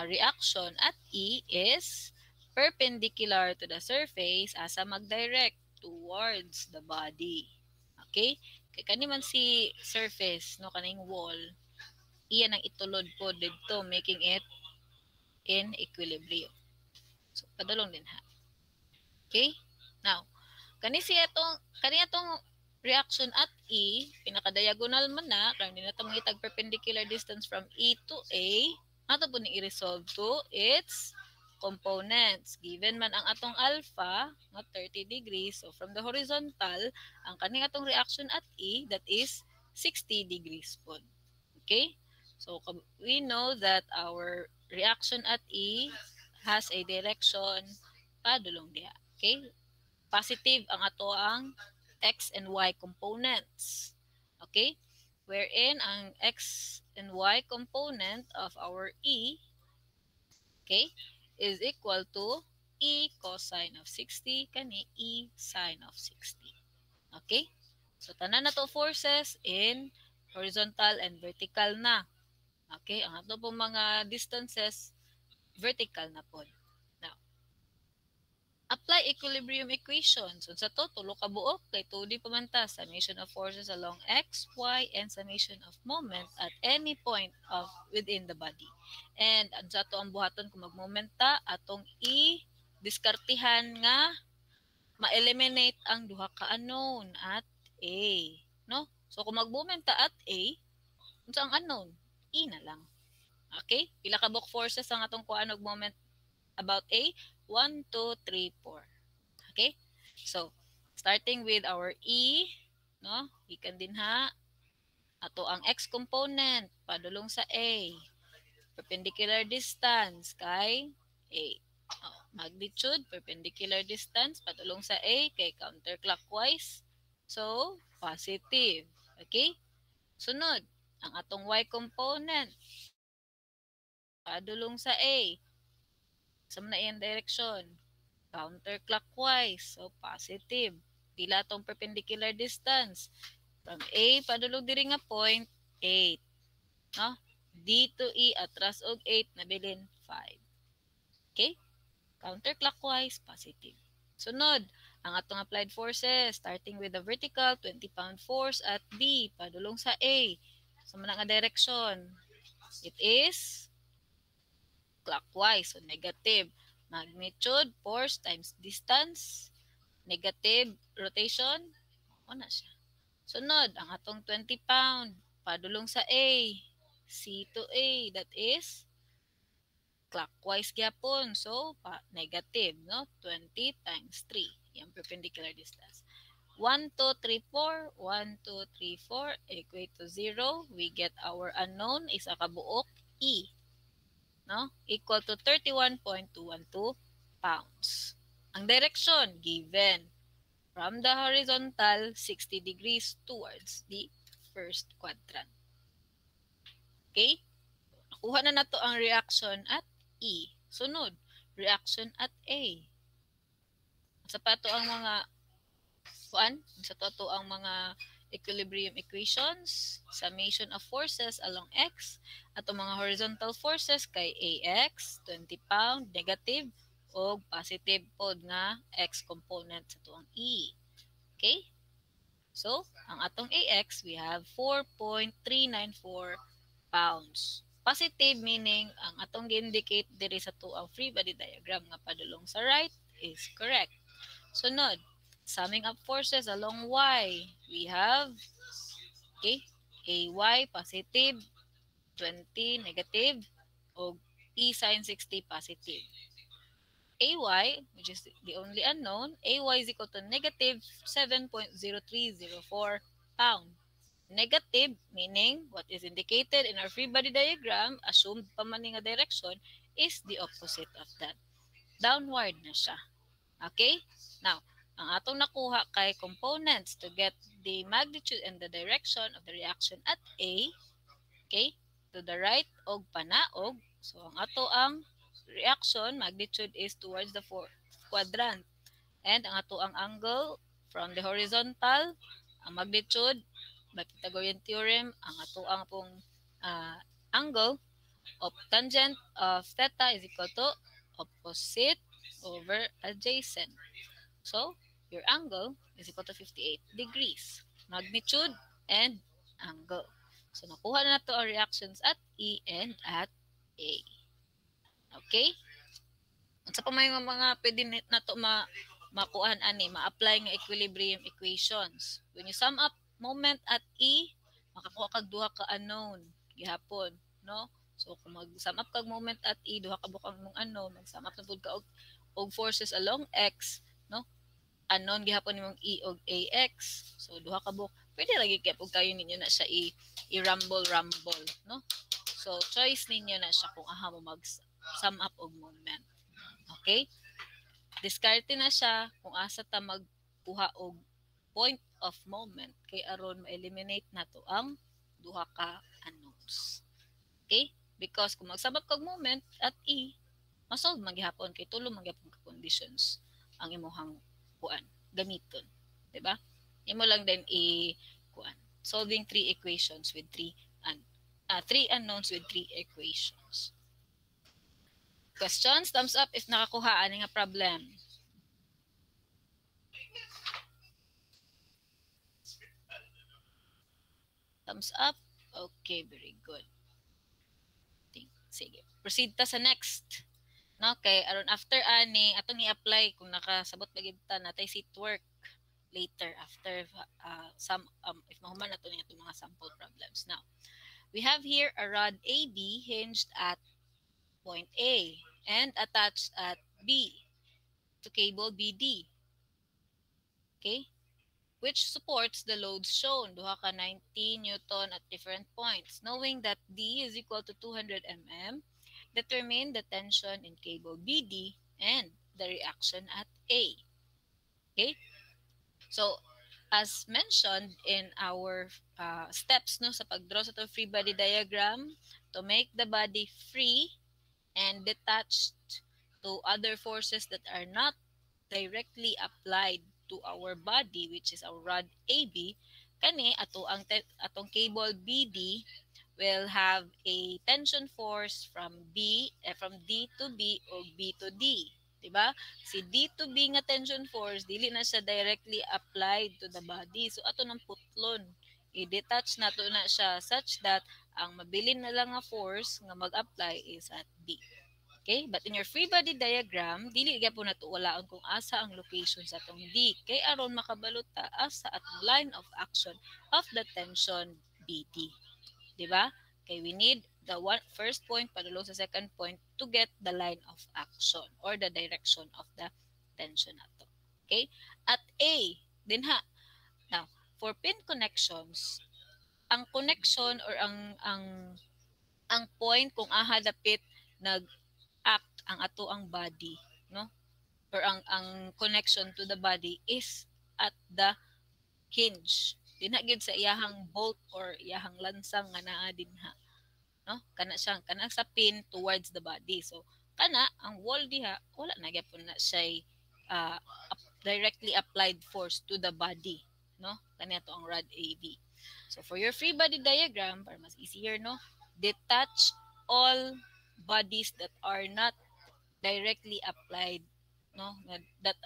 reaction at E is perpendicular to the surface asa mag-direct towards the body. Okay? Kay kaniman si surface, no, kaning wall, iyan ang itulod po dito, making it in equilibrium. So, padulong din ha. Okay? Now, kani atong reaction at E, pinaka-diagonal man na, kaya hindi na ito mangitag perpendicular distance from E to A, ato po ni i-resolve to its components. Given man ang atong alpha, nga 30 degrees, so from the horizontal, ang kaning atong reaction at E, that is 60 degrees po. Okay? So, we know that our reaction at E has a direction padulong diha. Okay? Positive ang ato ang x and y components. Okay? Wherein ang x and y component of our E, okay, is equal to E cosine of 60 kani E sine of 60. Okay? So, tanan na to forces in horizontal and vertical na. Okay? Ang ato pong mga distances, vertical na po. Now, apply equilibrium equations. So, sa to, tulo ka buok kay 2D pamanta, summation of forces along x, y, and summation of moment at any point of within the body. And sa to ang buhaton kung magmomenta, atong i-diskartihan nga ma-eliminate ang duha ka unknown at A. No? So, kung magmomenta at A, unsa ang unknown? E na lang. Okay? Pila ka buok forces ang atong kuan og moment about A? 1, 2, 3, 4. Okay? So, starting with our E, no? Ikan din ha. Ato ang X component, padulong sa A. Perpendicular distance kay A. Oh, magnitude, perpendicular distance, padulong sa A kay counterclockwise. So, positive. Okay? Sunod, ang atong Y component, padulong sa A. Sa na iyang direction, counterclockwise. So, positive. Pila tong perpendicular distance. From A, padulog diri nga point, 8. No? D to E, atras og 8, nabilin 5. Okay? Counterclockwise, positive. Sunod, ang atong applied forces, starting with the vertical, 20-pound force at B, padulong sa A. Sa mga nga direction, it is clockwise, so negative. Magnitude, force times distance, negative rotation, o na siya. Sunod, ang atong 20 pound, padulong sa A, C to A, that is clockwise gyapon. So, negative, no? 20 times 3, yung perpendicular distance. 1, 2, 3, 4, 1, 2, 3, 4, equate to 0. We get our unknown, isa ka buok, E. No? Equal to 31.212 pounds. Ang direction given from the horizontal 60 degrees towards the first quadrant. Okay? Nakuha na nato ang reaction at E. Sunod, reaction at A. Sa pato ang mga ang mga equilibrium equations, summation of forces along X, at mga horizontal forces kay AX, 20 pound, negative, o positive pod nga X component sa tuang E. Okay? So, ang atong AX, we have 4.394 pounds. Positive meaning, ang atong gi-indicate diri sa tuang free body diagram nga padulong sa right is correct. Sunod, summing up forces along Y. We have, okay, AY positive, 20 negative, o E sin 60 positive. AY, which is the only unknown, AY is equal to negative 7.0304 pound. Negative, meaning what is indicated in our free body diagram, assumed pa man nga direction, is the opposite of that. Downward na siya. Okay? Now, ang atong nakuha kay components to get the magnitude and the direction of the reaction at A, okay, to the right og panaog. So, ang ato ang reaction magnitude is towards the fourth quadrant. And ang ato ang angle from the horizontal, ang magnitude by Pythagorean theorem, ang ato ang pong angle Tangent of theta is equal to opposite over adjacent. So, your angle is equal to 58 degrees. Magnitude and angle. So, nakuha na nato ang reactions at E and at A. Okay? Unsa pa may mga pwede nato makuhaan ani, ma-apply nga equilibrium equations. When you sum up moment at E, makakuha kag duha ka unknown gihapon, no? So kung mag-sum up kag moment at E, duha ka bukang mong unknown, mag-sum up na pud ka og forces along X, no? Unknown gihapon nimong E og AX. So duha ka buk, pwede lagi kay pug kayo ninyo na siya i-rumble, no? So choice ninyo na siya kung aha mo mag-sum up og moment. Okay? Diskarte na siya kung asa ta magkuha og point of moment kay aron ma-eliminate nato ang duha ka unknowns. Okay? Because kung magsabab kag moment at E, masolve man gihapon kay tulo man gyapon ka conditions ang imuhang kuan gamiton, di ba? Imo lang din kuan solving three equations with three unknowns with three equations. Questions? Thumbs up if nakakuha ani nga problem. Thumbs up? Okay, very good. Sige. Proceed ta sa next. No, kay aron after ani atong i-apply kung nakasabot bagid ta natay seat work later after some if mahuman nato ni atong mga sample problems. Now, we have here a rod AB hinged at point A and attached at B to cable BD. Okay? Which supports the loads shown, duha ka 90 Newton at different points. Knowing that D is equal to 200 mm, determine the tension in cable BD and the reaction at A. Okay? So, as mentioned in our steps no, sa pagdraw sa free body diagram, to make the body free and detached to other forces that are not directly applied to our body, which is our rod AB, kani atong cable BD will have a tension force from D to B o B to D. Diba? Si D to B nga tension force, dili na siya directly applied to the body. So, ato ng putlon. I-detach na to na siya such that ang mabilin na lang nga force nga mag-apply is at D. Okay? But in your free body diagram, dili gyapon nato walaon kung asa ang location sa atong D. Kay aron makabalot ta asa atong line of action of the tension BD. Diba? Okay, we need the first point padulong sa second point to get the line of action or the direction of the tension nato. Okay? At A, din ha. Now, for pin connections, ang connection or ang point kung aha dapit nag-act ang ato ang body, no? Or ang connection to the body is at the hinge. Dinha gyud sa iyahang bolt or iyahang lansang nga naa dinha. No? Kana sa pin towards the body. So kana ang wall diha wala na gyapon na siya directly applied force to the body, no? Kani ato ang rod AB. So for your free body diagram, para mas easier, no? Detach all bodies that are not directly applied, no? That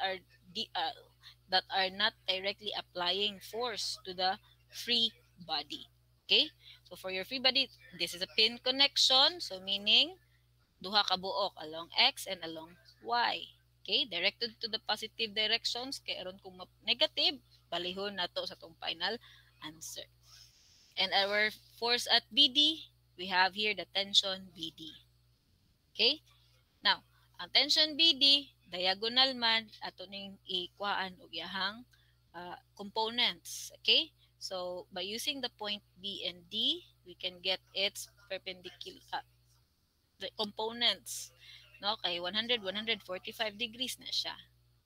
are not directly applying force to the free body. Okay? So for your free body, this is a pin connection. So meaning, duha ka buok along X and along Y. Okay? Directed to the positive directions. Kaya aron kung negative, balihon na to sa itong final answer. And our force at BD, we have here the tension BD. Okay? Now, ang tension BD, diagonal man, ato ning ikuhaan o yahang components. Okay? So, by using the point B and D, we can get its perpendicular the components. No? Kay 100, 145 degrees na siya.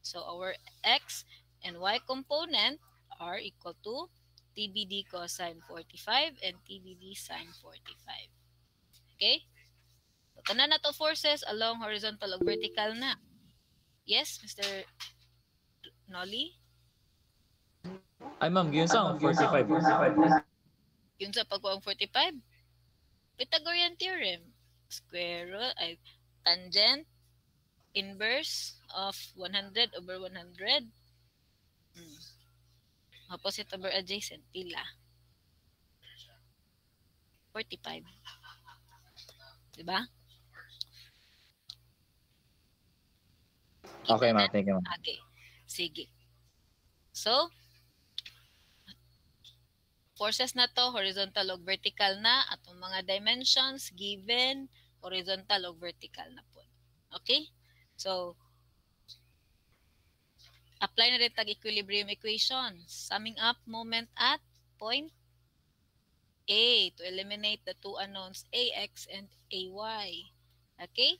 So, our X and Y component are equal to TBD cosine 45 and TBD sine 45. Okay? So, tanan na to forces along horizontal o vertical na. Yes, Mr. Nolly? Ay ma'am, yun sa 45. Yun sa pagkuang 45? Pythagorean theorem. Square root ay tangent inverse of 100 over 100. Opposite over adjacent, pila? 45. Diba? Okay, ma'am. Thank you, ma'am. Okay. Sige. So, forces na to, horizontal o vertical na. Atong mga dimensions given, horizontal o vertical na po. Okay? So, apply na rin tag-equilibrium equation. Summing up moment at point A to eliminate the two unknowns AX and AY. Okay?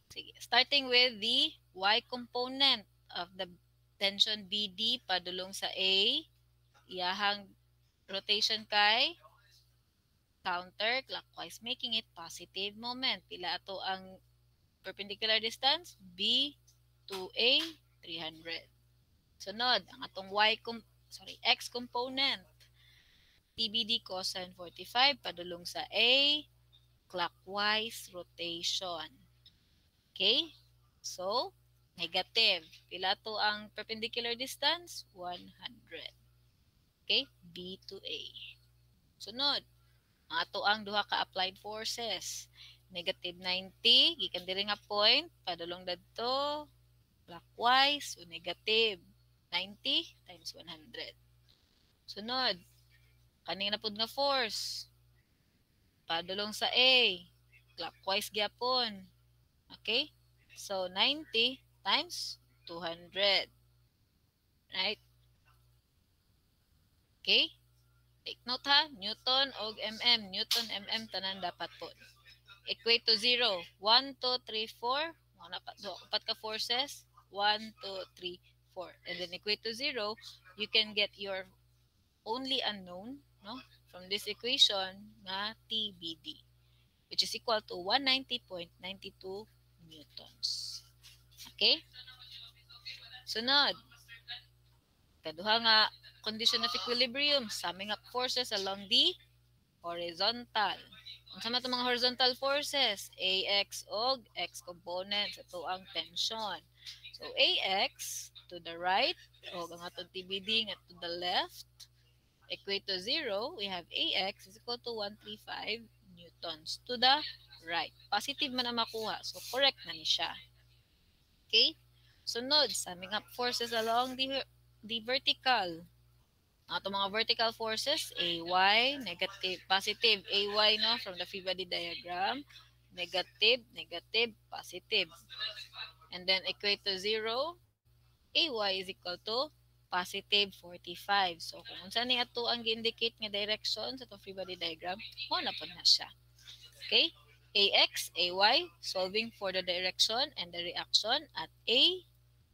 Sige. Starting with the Y component of the tension BD padulong sa A, iyahang rotation kay counterclockwise, making it positive moment. Pila ato ang perpendicular distance? B to A, 300. Sunod, ang atong X component. TBD cosine 45 padulong sa A, clockwise rotation. Okay? So, negative. Pila to ang perpendicular distance? 100. Okay? B to A. Sunod, ang ato ang duha ka applied forces. Negative 90, gikan diri nga point, padulong dadto, clockwise, so negative 90 times 100. Sunod, kanina pud nga force, padulong sa A, clockwise gyapon. Okay? So, 90 times 200. Right? Okay? Take note ha, Newton o mm. Newton, mm, tanan dapat po. Equate to 0. 1, 2, 3, 4. Upat ka forces. 1, 2, 3, 4. And then equate to 0, you can get your only unknown, no, from this equation nga TBD, which is equal to 190.92 newtons. Okay? Sunod. Kaduha nga condition of equilibrium, summing up forces along the horizontal. Unsa man mga horizontal forces? AX og X component sa tuang tension. So AX to the right o ang atong TBD nga to the left equate to 0, we have AX is equal to 135 newtons to the right. Positive man ang makuha, so correct na ni siya. Okay? Sunod, summing up forces along the vertical. Ato mga vertical forces, AY, negative, positive, AY, no, from the free body diagram, negative, negative, positive. And then equate to 0, AY is equal to positive 45. So, kung unsa ni ato ang gi-indicate nga direction sa itong free body diagram, mo na po na siya. Okay? AX, AY, solving for the direction and the reaction at A,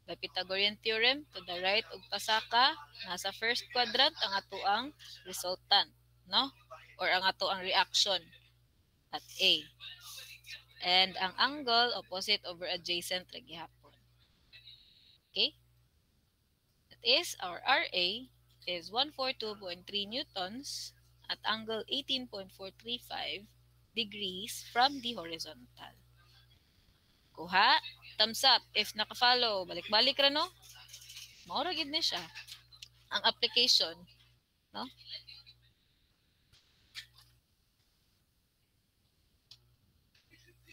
the Pythagorean theorem to the right ug pasaka nasa first quadrant ang ato ang resultant, no, or ang ato ang reaction at A, and ang angle opposite over adjacent ra gihapon. Okay, that is our RA is 142.3 newtons at angle 18.435 degrees from the horizontal. Kuha, thumbs up if naka-follow, balik-balik ra, no, maura gid ni siya ang application, no?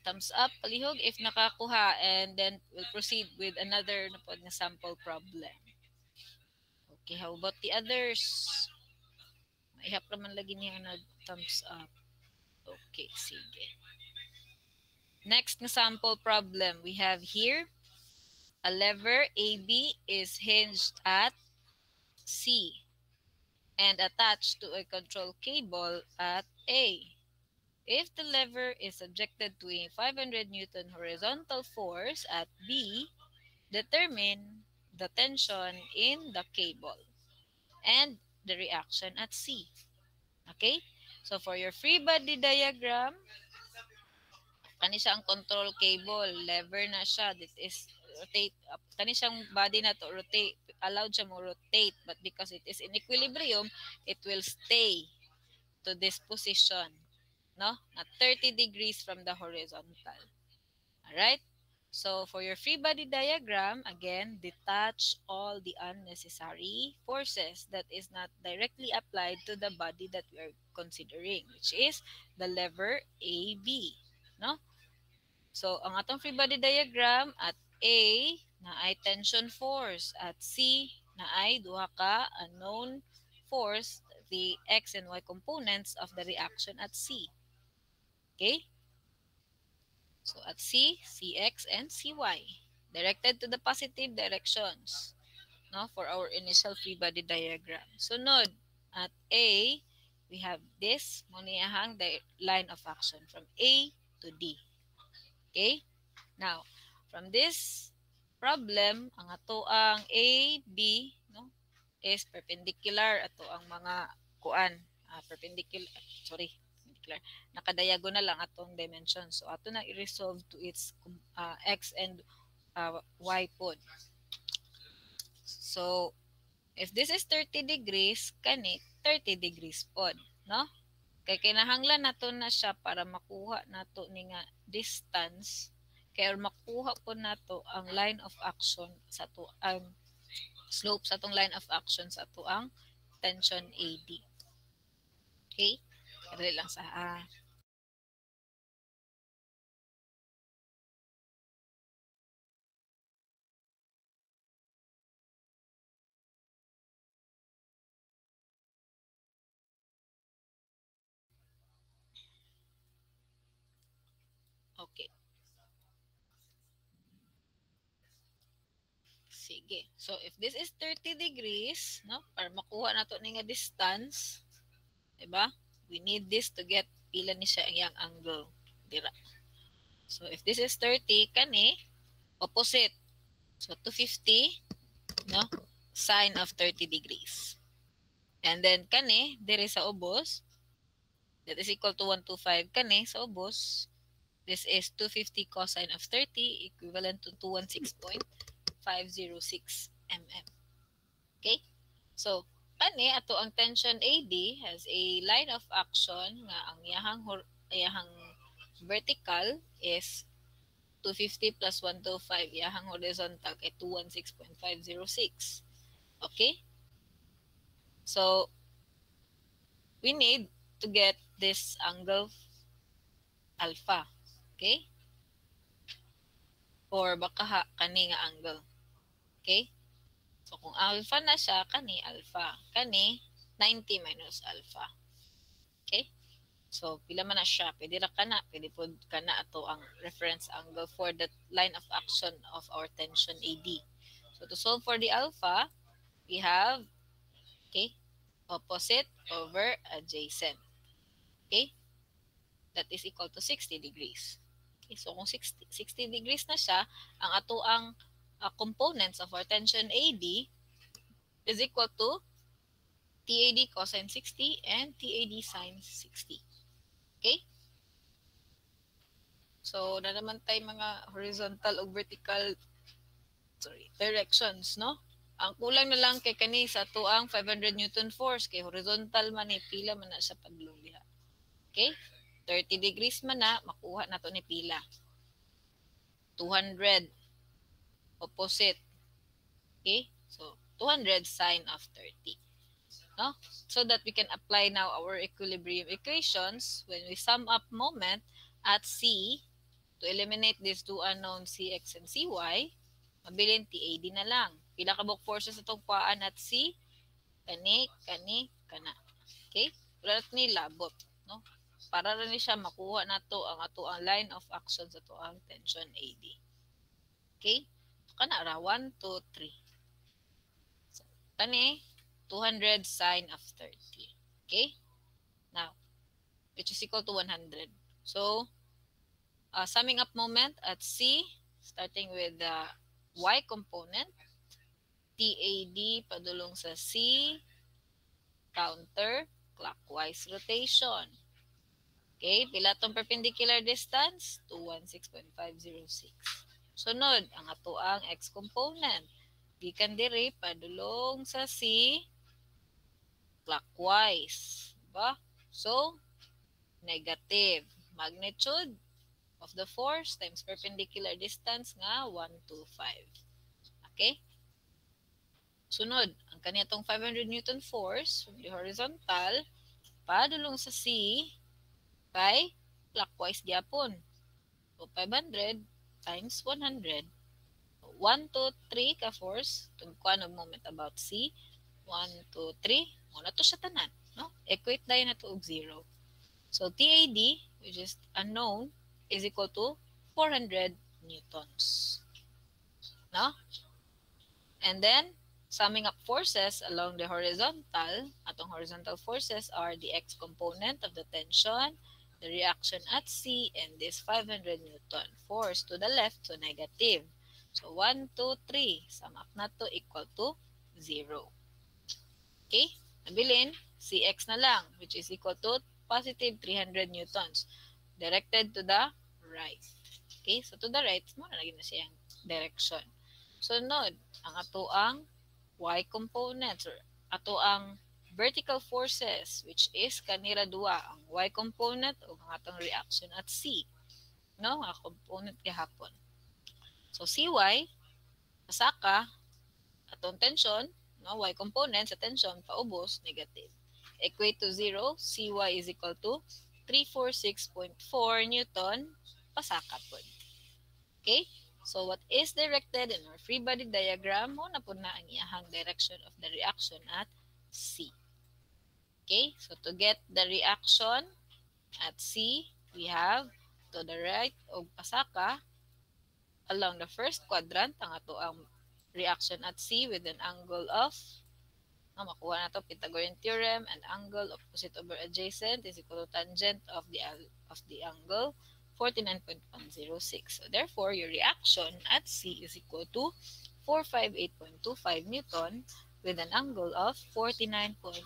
Thumbs up, palihog if nakakuha, and then we'll proceed with another na sample problem. Okay, how about the others? Maihap naman lagi niya nag-thumbs up. Okay, sige. Next na sample problem we have here. A lever AB is hinged at C and attached to a control cable at A. If the lever is subjected to a 500 Newton horizontal force at B, determine the tension in the cable and the reaction at C. Okay? So for your free body diagram, kani siya ang control cable, lever na siya. This is rotate. Kani siyang body na to rotate. Allowed siya mo rotate, but because it is in equilibrium, it will stay to this position. no? At 30 degrees from the horizontal. Alright? So, for your free body diagram, again, detach all the unnecessary forces that is not directly applied to the body that we are considering, which is the lever AB. No? So, ang atong free body diagram, at A, na ay tension force. At C, na ay duha ka unknown force, the X and Y components of the reaction at C. Okay? So at C, Cx and Cy, directed to the positive directions, no, for our initial free body diagram. Sunod, at A, we have this, moniyahang line of action from A to D. Okay? Now, from this problem, ang ato ang A, B, no, is perpendicular ato ang mga kuan, perpendicular, nakadiagonal lang atong dimension. So ato na i-resolve to its x and y pod. So if this is 30 degrees, kani 30 degrees pod, no? Kay kinahanglan nato na siya para makuha nato ni nga distance, kay makuha po nato ang line of action sa to ang slope sa tong line of action sa to ang tension AD. Okay? Dali lang sa Okay. Sige. So, if this is 30 degrees, no, para makuha na to nga distance, diba? We need this to get pila ni siya ang angle. Dira. So, if this is 30, kani, opposite. So, 250, no, sine of 30 degrees. And then, kani, dire sa ubos, that is equal to 125, kani, sa ubos, this is 250 cosine of 30, equivalent to 216.506 mm. Okay? So, kani ato ang tension AD has a line of action nga ang iyahang vertical is 250 plus 125, iyahang horizontal kay 216.506. Okay? So, we need to get this angle alpha. Okay? Or baka kani nga angle. Okay? So, kung alpha na siya, kani alpha. Kani, 90 minus alpha. Okay? So, pila man na siya. Pwede ra ka na. Pwede po ka na ato ang reference angle for the line of action of our tension AD. So, to solve for the alpha, we have, okay, opposite over adjacent. Okay? That is equal to 60 degrees. Okay? So, kung 60 degrees na siya, ang ato ang components of our tension AD is equal to TAD cosine 60 and TAD sine 60. Okay? So, na naman tayo mga horizontal o vertical directions, no? Ang kulang na lang kay kani sa tuang 500 Newton force kay horizontal man ni pila man na sa pagluliha. Okay? 30 degrees man na, makuha na to ni pila. 200 opposite. Okay? So, 200 sine of 30. No? So that we can apply now our equilibrium equations when we sum up moment at C to eliminate these two unknown Cx and Cy, mabilin TAD na lang. Pila ka bulk forces itong kuhaan at C? Kani, kana. Okay? Wala ni labot. No? Para rin siya makuha na to ang ato ang line of action sa to ang tension AD. Okay? Kana ra 1, 2, 3. So, kani 200 sine of 30. Okay? Now, which is equal to 100. So, summing up moment at C, starting with the Y component, TAD padulong sa C, counter clockwise rotation. Okay, pila tong perpendicular distance? 216.506. Sunod, ang ato ang X component. Gikan diri padulong sa C, clockwise. Diba? So, negative. Magnitude of the force times perpendicular distance nga 125. Okay? Sunod, ang kaniyatong 500 Newton force from the horizontal padulong sa C kay clockwise gyapon. So 500 times 100. 1, 2, 3 ka force. Tungkuan og moment about C. 1, 2, 3. Muna to siya tanan. No? Equate tayo na to og 0. So TAD, which is unknown, is equal to 400 newtons. No? And then, summing up forces along the horizontal, atong horizontal forces are the X component of the tension, the reaction at C, and this 500 Newton force to the left, so negative. So 1, 2, 3, sum up na to equal to 0. Okay? Nabilin, Cx na lang, which is equal to positive 300 Newtons. Directed to the right. Okay? So to the right, muna lagi na siyang direction. Sunod, ang atoang Y components or atoang vertical forces, which is kanira duwa ang Y component o ang atong reaction at C. No, ang component gihapon. So Cy pasaka atong tension, no, Y component sa tension paubos negative. Equate to 0, Cy is equal to 346.4 Newton pasaka pod. Okay? So what is directed in our free body diagram, mo na po na ang iyahang direction of the reaction at C. Okay? So to get the reaction at C, we have to the right of pasaka along the first quadrant ang ato ang reaction at C with an angle of makuha na to Pythagorean theorem, and angle opposite over adjacent is equal to tangent of the angle 49.106. So therefore, your reaction at C is equal to 458.25 Newton with an angle of 49.106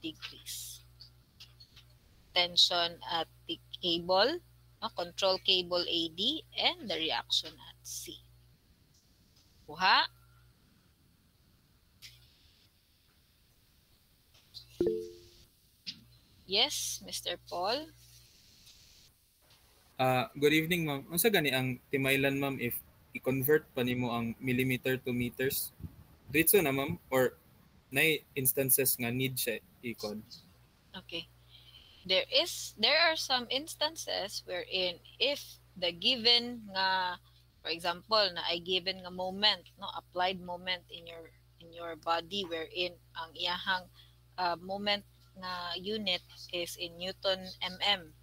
degrees. Tension at the cable, control cable AD, and the reaction at C. Kuha. Yes, Mr. Paul. Good evening, ma'am. Unsa gani ang timaylan, ma'am, if i-convert pa nimo ang millimeter to meters? Diretso na, ma'am, or nay instances nga need siya ikon? Okay. There are some instances wherein if the given nga, for example, na ay given nga moment, no, applied moment in your body wherein ang iyahang moment na unit is in Newton mm,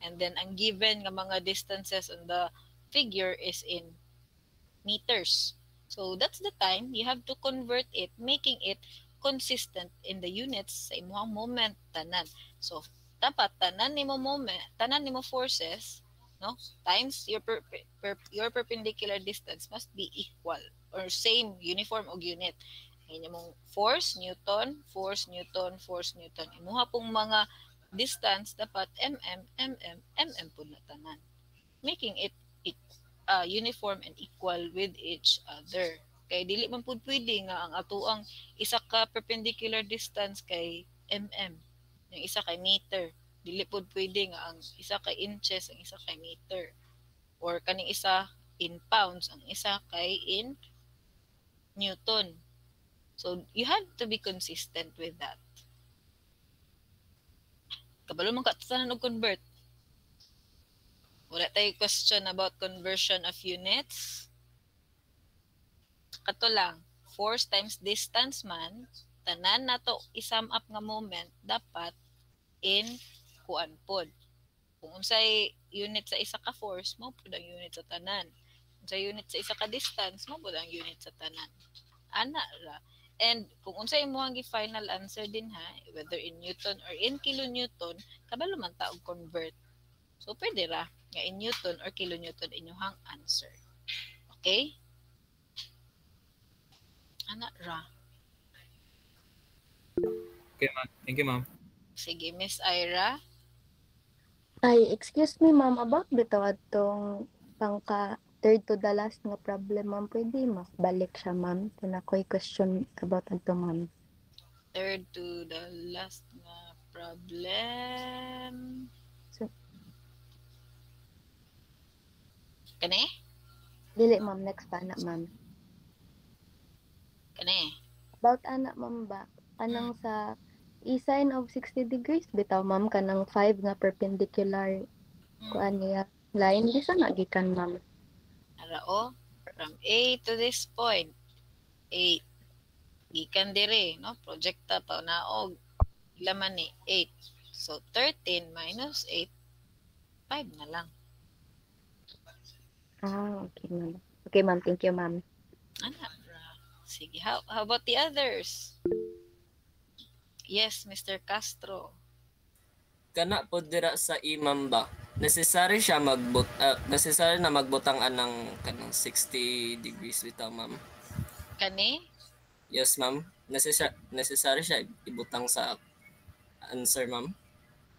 and then ang given nga mga distances on the figure is in meters. So that's the time you have to convert it, making it consistent in the units sa imong moment tanan. So dapat tanan nimo moment, tanan nimo forces, no, times your perpendicular distance must be equal or same, uniform og unit. Ang imong force Newton, force Newton, force Newton. Imuha pong mga distance dapat mm pud na tanan, making it uniform and equal with each other. Kay dili man pud pwede nga ang atoang isa ka perpendicular distance kay mm, yung isa kay meter. Dili pud pwede nga ang isa kay inches, ang isa kay meter. Or kaning isa in pounds, ang isa kay in newton. So you have to be consistent with that. Kabalo man ka tanan og convert. Wala tayo question about conversion of units. Kato lang, force times distance man, tanan na to isum up nga moment, dapat in kuan pod. Kung unsay unit sa isa ka force, mo pod ang unit sa tanan. Unsay unit sa isa ka distance, mo pod ang unit sa tanan. Ana ra. And kung unsay imong gi-final answer din ha, whether in Newton or in kilonewton, kabalo man ta og convert. So pwede ra nga in Newton or kilonewton inyong answer. Okay? Ana ra. Okay, ma'am. Thank you, ma'am. Sige, Miss Ira. Ay, excuse me, ma'am, about bitaw atong pangka third to the last nga problem, ma'am. Pwede mas balik siya, ma'am. Kung ako'y question about ato, ma'am. Third to the last nga problem. So- Kani? Dili, ma'am. Next pa na, ma'am. Kani? About anak, ma'am ba? Anang sa e-sign of 60 degrees, bitaw, ma'am, kanang 5 nga perpendicular kuan niya line. Di sa nagikan, ma'am. Arao, from A to this point, 8. Gikan dire, no? Projecta pa naog. Ila man ni 8. So 13 minus 8, 5 na lang. Okay, ma'am. Okay, ma'am. Thank you, ma'am. Ana, bra. Sige, how about the others? Yes, Mr. Castro. Kana po dira sa imam ba? Necessary na magbutang anang kanang 60 degrees bitaw ma'am. Kani? Yes ma'am. Necessary siya ibutang sa answer ma'am.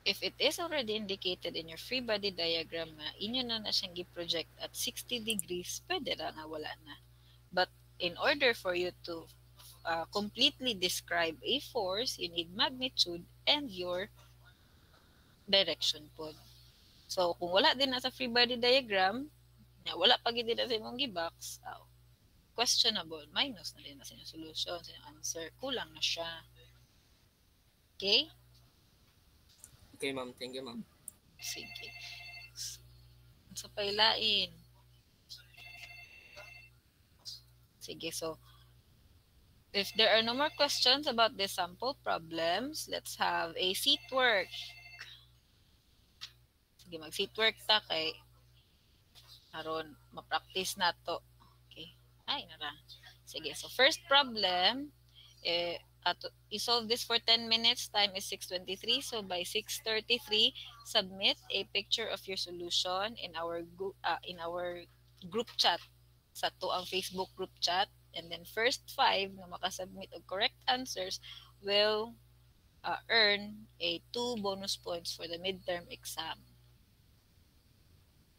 If it is already indicated in your free body diagram nga inyo na siyang gi-project at 60 degrees, pwede ra nga wala na. But in order for you to completely describe a force, you need magnitude and your direction po. So, kung wala din na sa free body diagram, wala pa gid din na sa imong gibox, questionable, minus na din na sa inyong solution, sa inyong answer, kulang na siya. Okay? Okay ma'am, thank you ma'am. Sige. Sa pailain. Sige, so if there are no more questions about the sample problems, let's have a seat work. Sige, mag-seat work ta kay aron ma-practice na to. Okay. Ay, nara. Sige, so first problem, i-solve this for 10 minutes. Time is 6:23. So by 6:33, submit a picture of your solution in our group chat sa to ang Facebook group chat. And then first 5 na makasubmit of correct answers will earn a 2 bonus points for the midterm exam.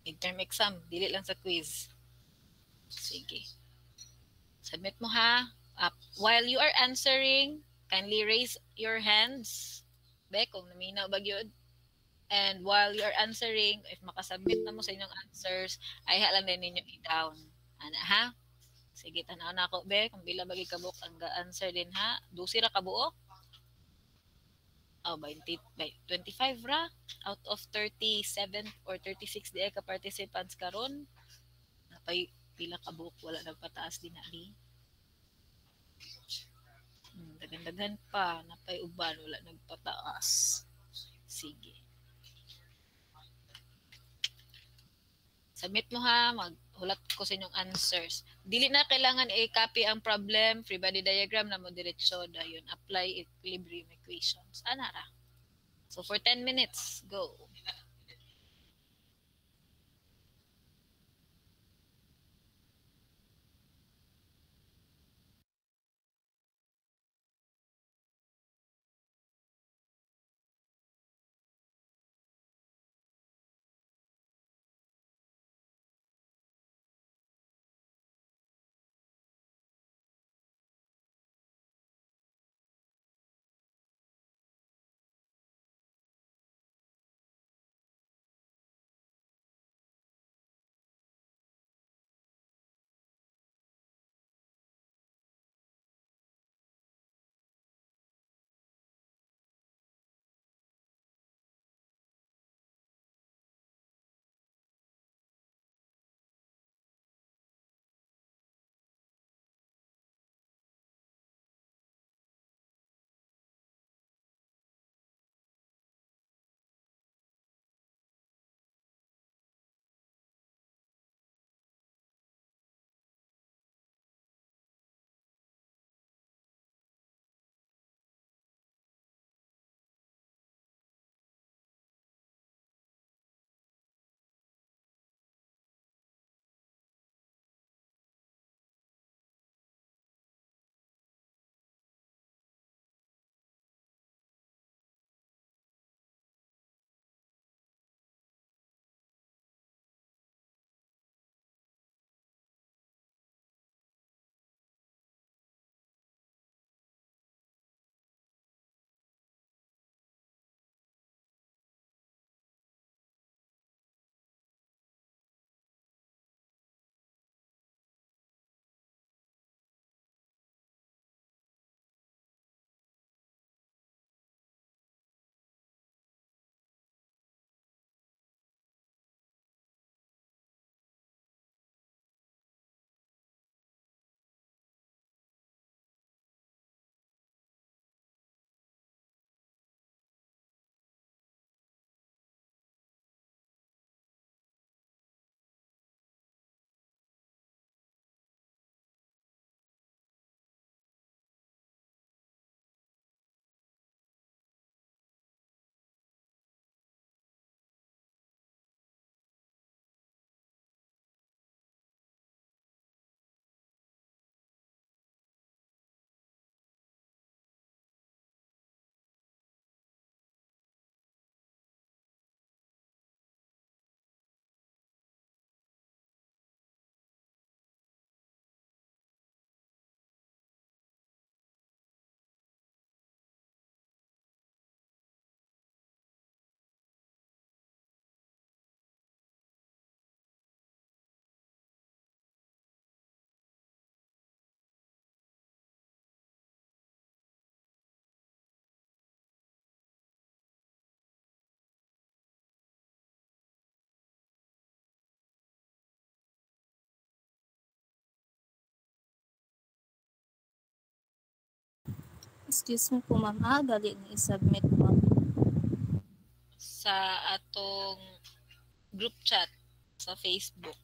Midterm exam, dili lang sa quiz. Sige. Submit mo ha. While you are answering, kindly raise your hands. Be, kung naminaw ba yun. And while you are answering, if makasubmit na mo sa inyong answers, ay halang din ninyo i-down. Ana ha? Sige, tanaw na ako, be. Kung bila bagi kabuk ang answer din ha. 12 ra kabuok. 25 ra. Out of 37 or 36 di ay ka-participants karon. Napay pila kabuok, wala nagpataas din na di. Dagan-dagan pa, napay uban, wala nagpataas. Sige. Submit mo ha, maghulat ko sa inyong answers. Dili na kailangan i-copy ang problem, free body diagram na mo diretsyo dayon apply equilibrium equations. Anara. So for 10 minutes, go. Excuse me po, ma'am. Dali na i-submit, ma'am. Sa atong group chat sa Facebook.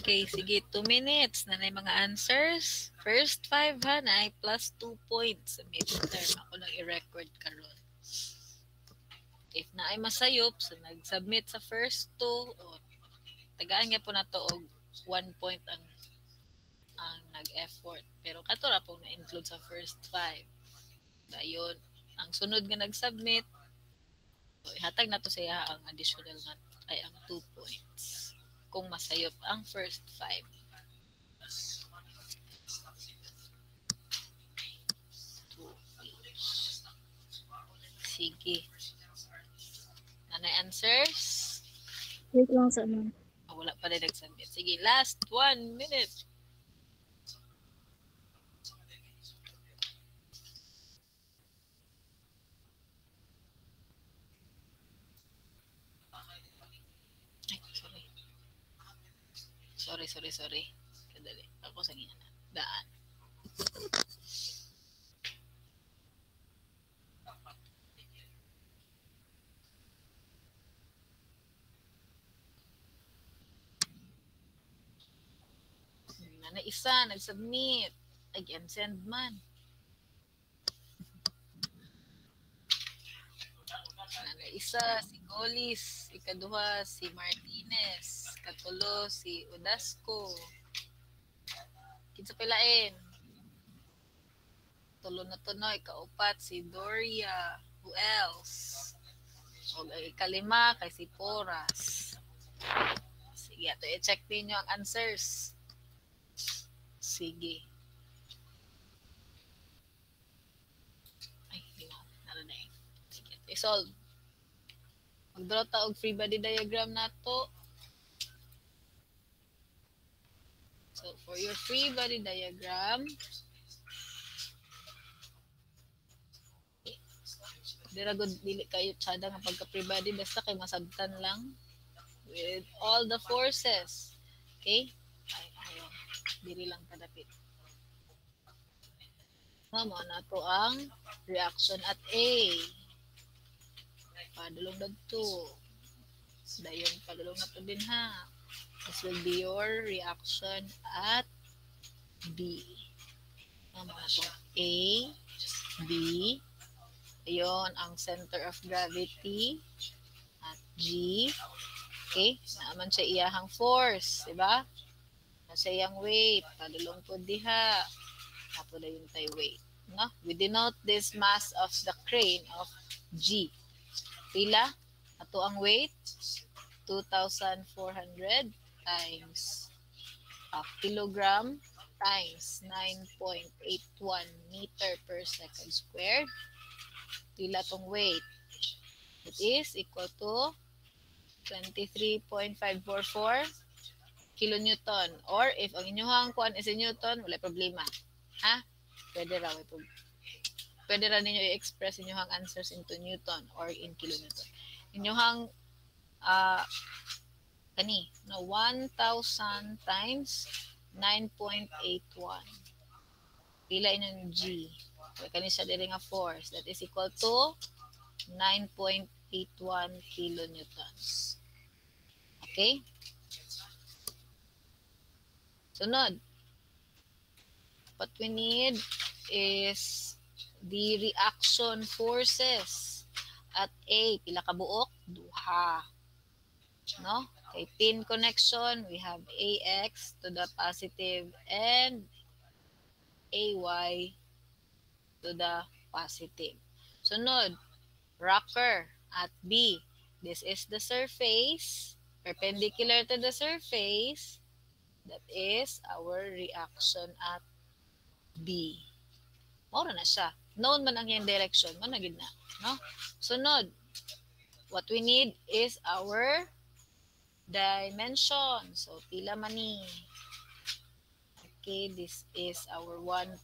Okay, sige. 2 minutes na may mga answers. First 5 ha, na ay plus 2 points sa midterm. Ako lang i-record karon. If na ay masayop, so nag-submit sa first 2, o tagaan nga po na to og 1 point ang nag-effort. Pero kato ra po na-include sa first 5. Dayon, ang sunod nga nag-submit, so ihatag na to siya ang additional nga ay ang 2 points kung masayop ang first 5. Sige. Nanay answers? Wait lang sa ma'am. Wala pa rin nag-submit. Sige, last 1 minute. Ay, sorry. Kadali. Ako sa gina. Daan. Na isa, nag-submit. Again, send man. Na isa, si Golis. Ikaduha, si Martinez. Katulo, si Odasco. Kinsa pilain. Tulo na tunoy. Kaupat, si Doria. Who else? O ikalima, kay si Poras. Sige, ato i-check ninyo ang answers. Sige. Ay, di mo. Naroon na eh. Sige, i-solve. Mag-draw ta og free body diagram na to. So, for your free body diagram, dili kayo tsada nga pagka free body, basta kay masabtan lang with all the forces Okay? Ay, ayun. Dili lang kadapit. Mamo na to ang reaction at A. Padulong dagto. Dayon padulong na to din ha. This will be your reaction at B. Mamo na to A, B. Ayun ang center of gravity at G. Okay? Naaman siya iyahang force, di ba? Nasa iyang weight, padulong po diha. Apo na yung tayo weight. No? We denote this mass of the crane of G. Pila? Ato ang weight, 2,400 times kilogram times 9.81 meter per second squared. Pila tong weight? It is equal to 23.544 kilonewton. Or if ang inyong kuan is in Newton, wala problema. Ha? Pwede ra. Pwede ra ninyo i-express inyong answers into Newton or in kilonewton. Inyong kani na 1,000 times 9.81. Pila inyong G. Kani siya diri nga force. That is equal to 9.81 kilonewtons. Okay? Sunod. What we need is the reaction forces at A. Pila ka buok? Duha. No? Okay, pin connection, we have AX to the positive and AY to the positive. Sunod, rocker at B. This is the surface, perpendicular to the surface. That is our reaction at B. Maura na siya. Known man ang yung direction. Managid na. No? Sunod, what we need is our dimension. So, pila man ni. Okay, this is our 1.5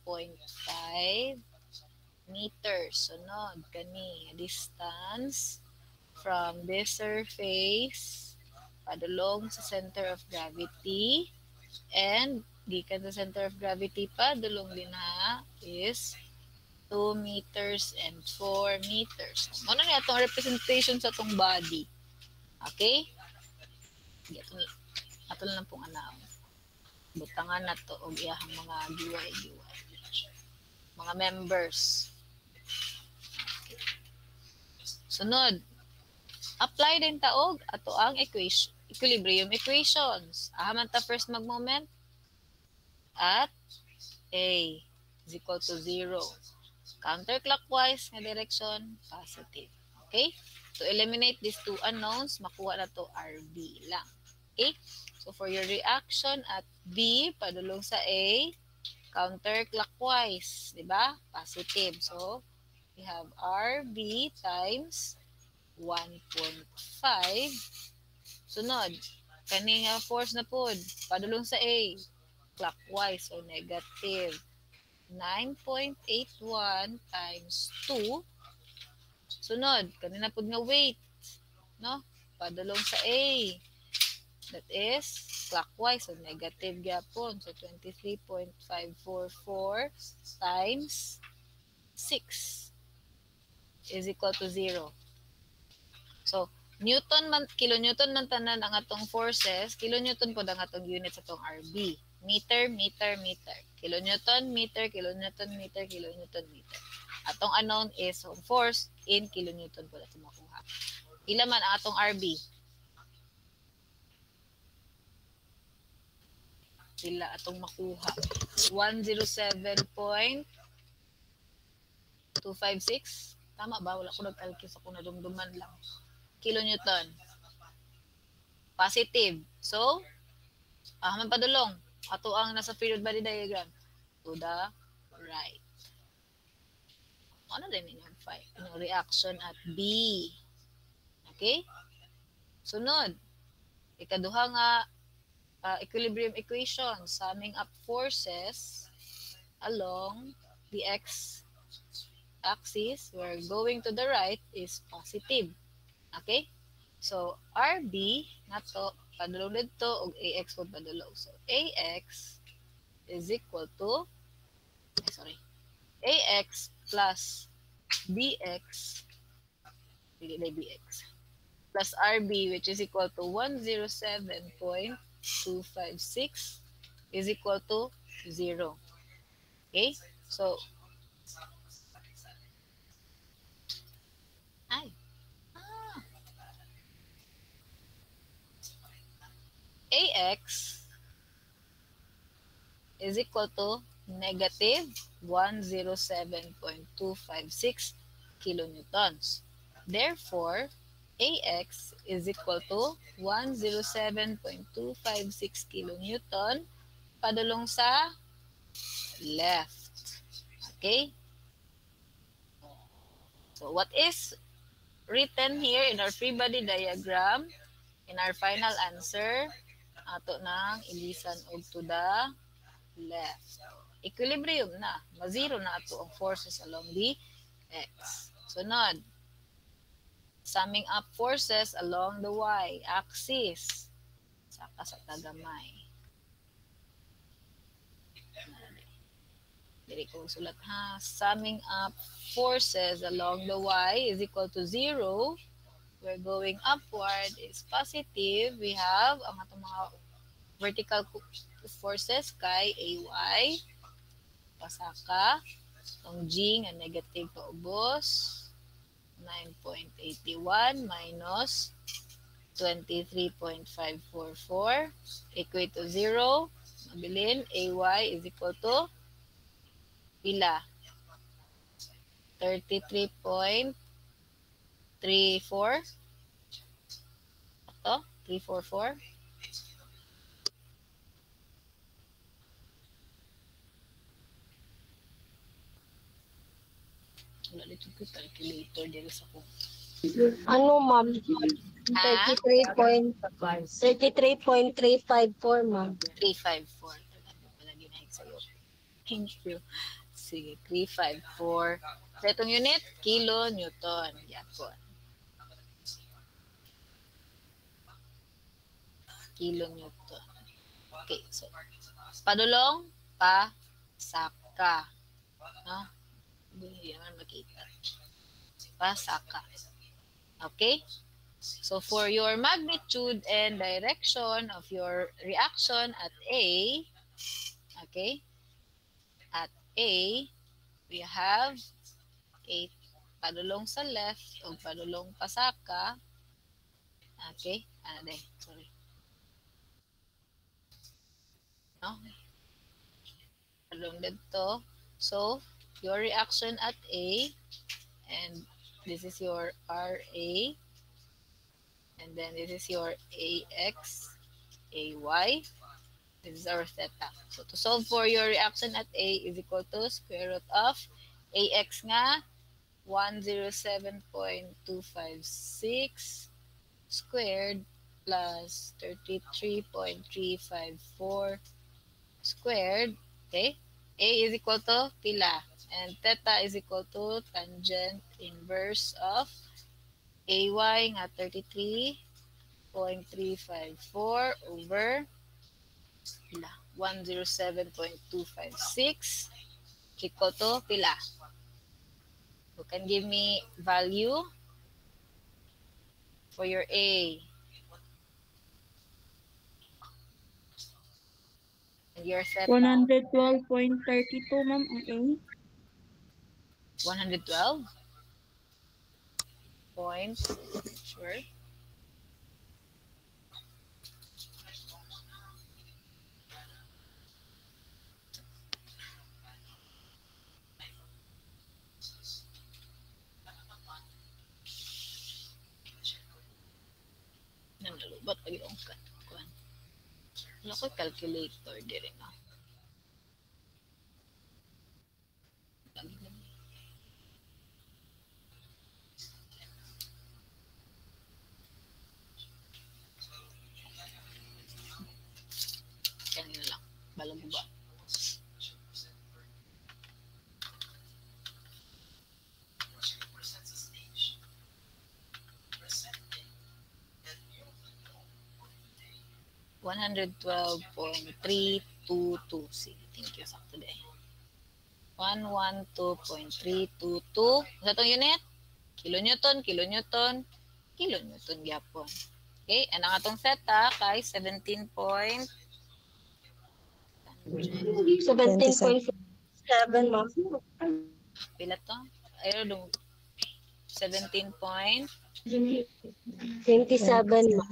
meters. Sunod, kani, distance from this surface padulong sa center of gravity and gikan sa center of gravity padulong din ha is 2 meters and 4 meters. Ano na itong representation sa itong body? Okay? Ato lang pong anaw. Butangan na to o iyahang mga giway-giway. Mga members. Okay. Sunod. Apply din taog ato ang equilibrium equations. Ahaman ta first mag-moment at A is equal to 0. Counterclockwise nga direction, positive. Okay? To eliminate these two unknowns, makuha na to RB lang. Okay? So, for your reaction at B, padulong sa A, counterclockwise. Diba? Positive. So, we have RB times 1.5. Sunod, kaninga force na po, padulong sa A, clockwise. So, negative. 9.81 times 2. Sunod, kanina po nga weight. No? Padulong sa A. That is clockwise. So, negative gyapon. So, 23.544 times 6 is equal to 0. So, Newton man, kilonewton man tanan ang atong forces, kilonewton po ang atong unit sa atong RB. Meter, meter, meter. Kilonewton, meter, kilonewton, meter, kilonewton, meter. Atong unknown is force in kilonewton po natin makuha. Ila man ang atong RB? Ila atong makuha? 107.256. Tama ba? Wala ko nag-calculate sa kung nadumduman lang. Kilonewton. Positive. So, man padulong. Ato ang nasa period body diagram. To the right. Ano din yung reaction at B? Okay? Sunod. Ikaduha nga equilibrium equation. Summing up forces along the x-axis where going to the right is positive. Okay? So, RB na to padulong dito og AX po padulong. So AX is equal to AX plus BX plus RB, which is equal to 107.256 is equal to 0. Okay? So, AX is equal to negative 107.256 kilonewtons. Therefore, AX is equal to 107.256 kilonewton padulong sa left. Okay? So, what is written here in our free body diagram, in our final answer, ato nang ilisan og to the left. Equilibrium na. Ma-zero na ato ang forces along the X. Sunod. Summing up forces along the Y-axis. Saka sa tagamay. Dili ko sulat ha. Summing up forces along the Y is equal to 0. We're going upward is positive. We have ang atong mga vertical forces kay AY. Pasaka. Ang G nga negative paubos. 9.81 minus 23.544 equate to 0. Mabilin, AY is equal to pila? 33.34. Ito? 344. Wala dito ko calculator dito sa ko. Ano, ma'am? 33.354, ma'am. 354. Palagi na sa'yo. Thank you. Sige, 354. So, itong unit, kilonewton. Yapon. Kilonewton. Okay, so, padulong, pasaka. No? Hindi naman makita. Pasaka. Okay? So, for your magnitude and direction of your reaction at A, okay? At A, we have a padulong sa left o padulong pasaka. Okay? Sorry. No? Padulong dito. So, your reaction at A, and this is your RA, and then this is your AX, AY, this is our theta. So to solve for your reaction at A is equal to square root of AX nga 107.256 squared plus 33.354 squared. Okay? A is equal to pila. And theta is equal to tangent inverse of AY nga 33.354 over 107.256 equal to pila. You can give me value for your A. And your theta. 112.32, ma'am, ang A. 112 point, sure. Nalubat pag yung kuan. Wala ko calculator dire na. Kanina lang. Balang ba? 112.322. Sige, thank you sa today. 112.322. Sa itong unit? Kilonewton, kilonewton, kilonewton gyapon. Okay, and ang atong theta kay 17. 17.7, ma'am. Pila to? Ayun, 17.87 27, ma'am.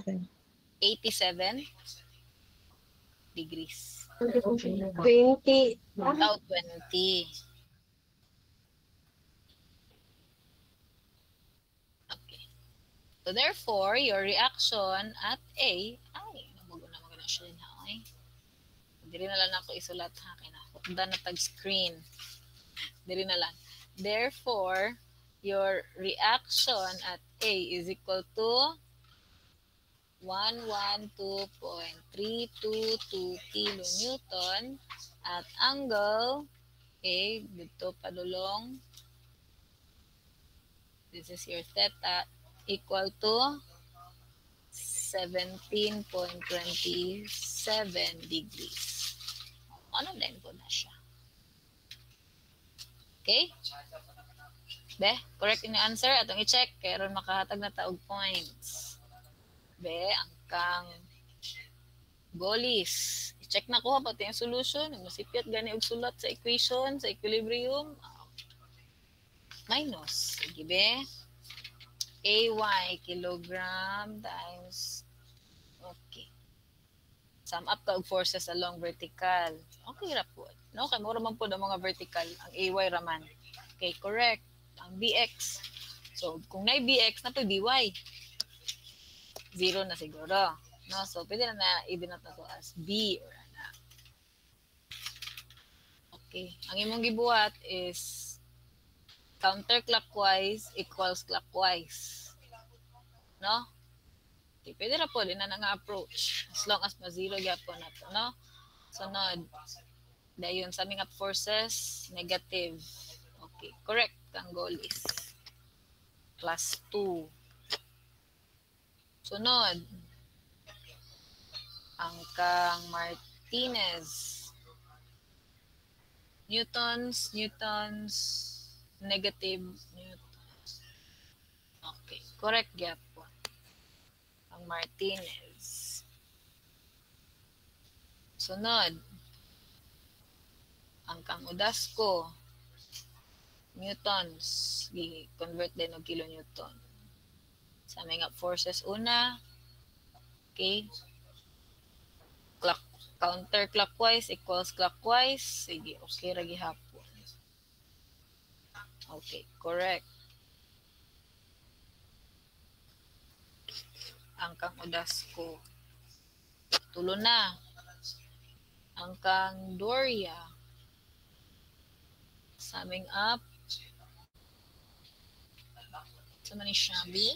degrees. 20. About 20. Okay. So therefore, your reaction at A, nabago na magana siya din ha. Dili na lang ako isulat ha. Kaya na na tag screen. Dili na lang. Therefore, your reaction at A is equal to 112.322 kilonewton at angle dito padulong, this is your theta, equal to 17.27 degrees. Ano din po na siya? Okay? Be, correct yung answer. Atong i-check. Kaya ron makahatag na taog points. Be, ang kang goalies. I-check na ko pati yung solution. Masipyat gani og sulat sa equation, sa equilibrium. Minus. Sige be. AY kilogram times. Okay. Sum up ka og forces along vertical. Okay ra po. No, kay mura man po ang mga vertical. Ang AY raman. Okay, correct. Ang BX. So, kung na BX, na to BY. 0 na siguro. No? So, pwede na i-denote na to as B or ana. Okay. Ang imong gibuhat is counterclockwise equals clockwise. No? Okay, pwede na po din na nga approach. As long as ma-0 yapon na to. No? Sunod. Dayon, summing up forces, negative. Okay, correct. Ang goal is plus 2. Sunod, ang kang Martinez. Newtons, negative newtons. Okay, correct gap po. Ang Martinez. Sunod, ang kang Udasco. Newtons, i-convert din ng kilonewton. Summing up forces una. Okay. Counterclockwise equals clockwise. Sige, okay ra gihapon. Okay, correct. Ang kang Udasco. Tulo na. Ang kang Doria. Summing up. Sa man ni Shabby.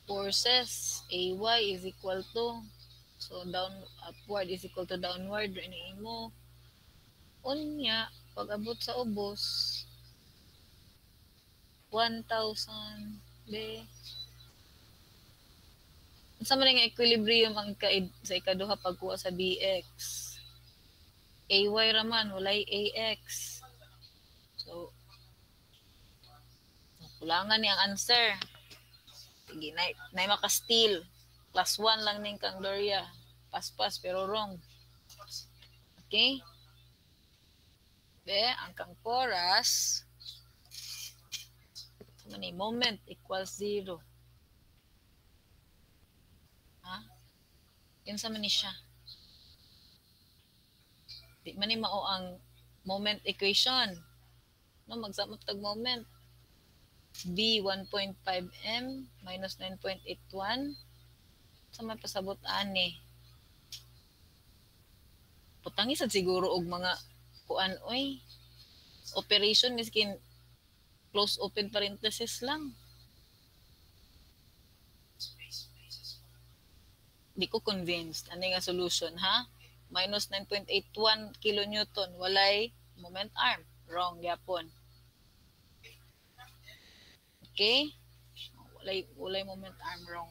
Forces AY is equal to, so upward is equal to downward rin mo. Unya, pag abot sa ubos 1,000 be. Sa man nga equilibrium ang sa ikaduha pagkuha sa BX. AY raman walay AX. So kulangan ni ang answer. Sige, na maka-steal. Plus 1 lang ning kang Doria. Pas pero wrong. Okay? Be, ang kang Porras, moment equals 0. Ha? Yun sa mani siya. Di man ni mao ang moment equation. No, magsamot tag moment. B 1.5 m minus 9.81 sa may pasabot ani. Putangi sad siguro og mga kuan oy. Operation miskin close open parenthesis lang. Di ko convinced ani nga solution ha. Minus 9.81 kilonewton walay moment arm. Wrong yapon. Okay? Walay moment arm wrong.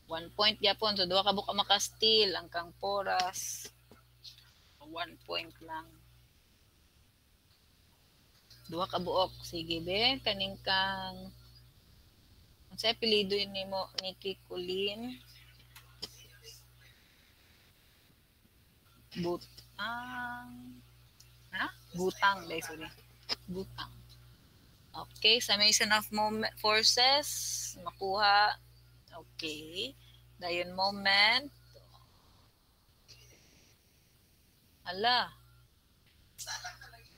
1 point gyapon. So duha ka buka maka-steal ang kang poras. 1 point lang. Duha ka buok. Sige be, kaning kang unsay apelyido nimo ni Kikulin? Butang, sorry. Butang. Okay, summation of moment forces makuha. Okay. Dayon moment. Ala.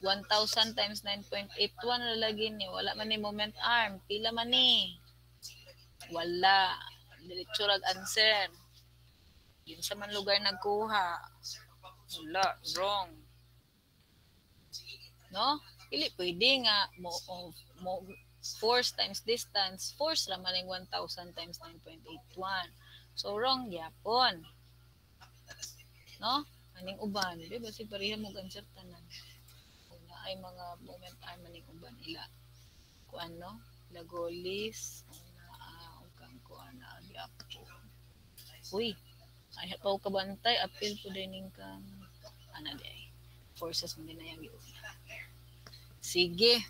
1,000 times 9.81 lalagin ni. Wala man ni moment arm. Pila man ni? Wala. Diretso rag answer. Yun sa man lugar nagkuha. Wala. Wrong. No? Pili pwede nga mo force times distance. Force raman ng 1,000 times 9.81. So, wrong yapon. No? Aning uban. Di ba si pareha mo answer tanan? Una ay mga moment arm maning uban ila. Kuan no? Lagolis. Una kang kuan na yapon. Uy. Ay pa ka bantay apil po din kang ana day. Forces mo din na yang giuna. Sige.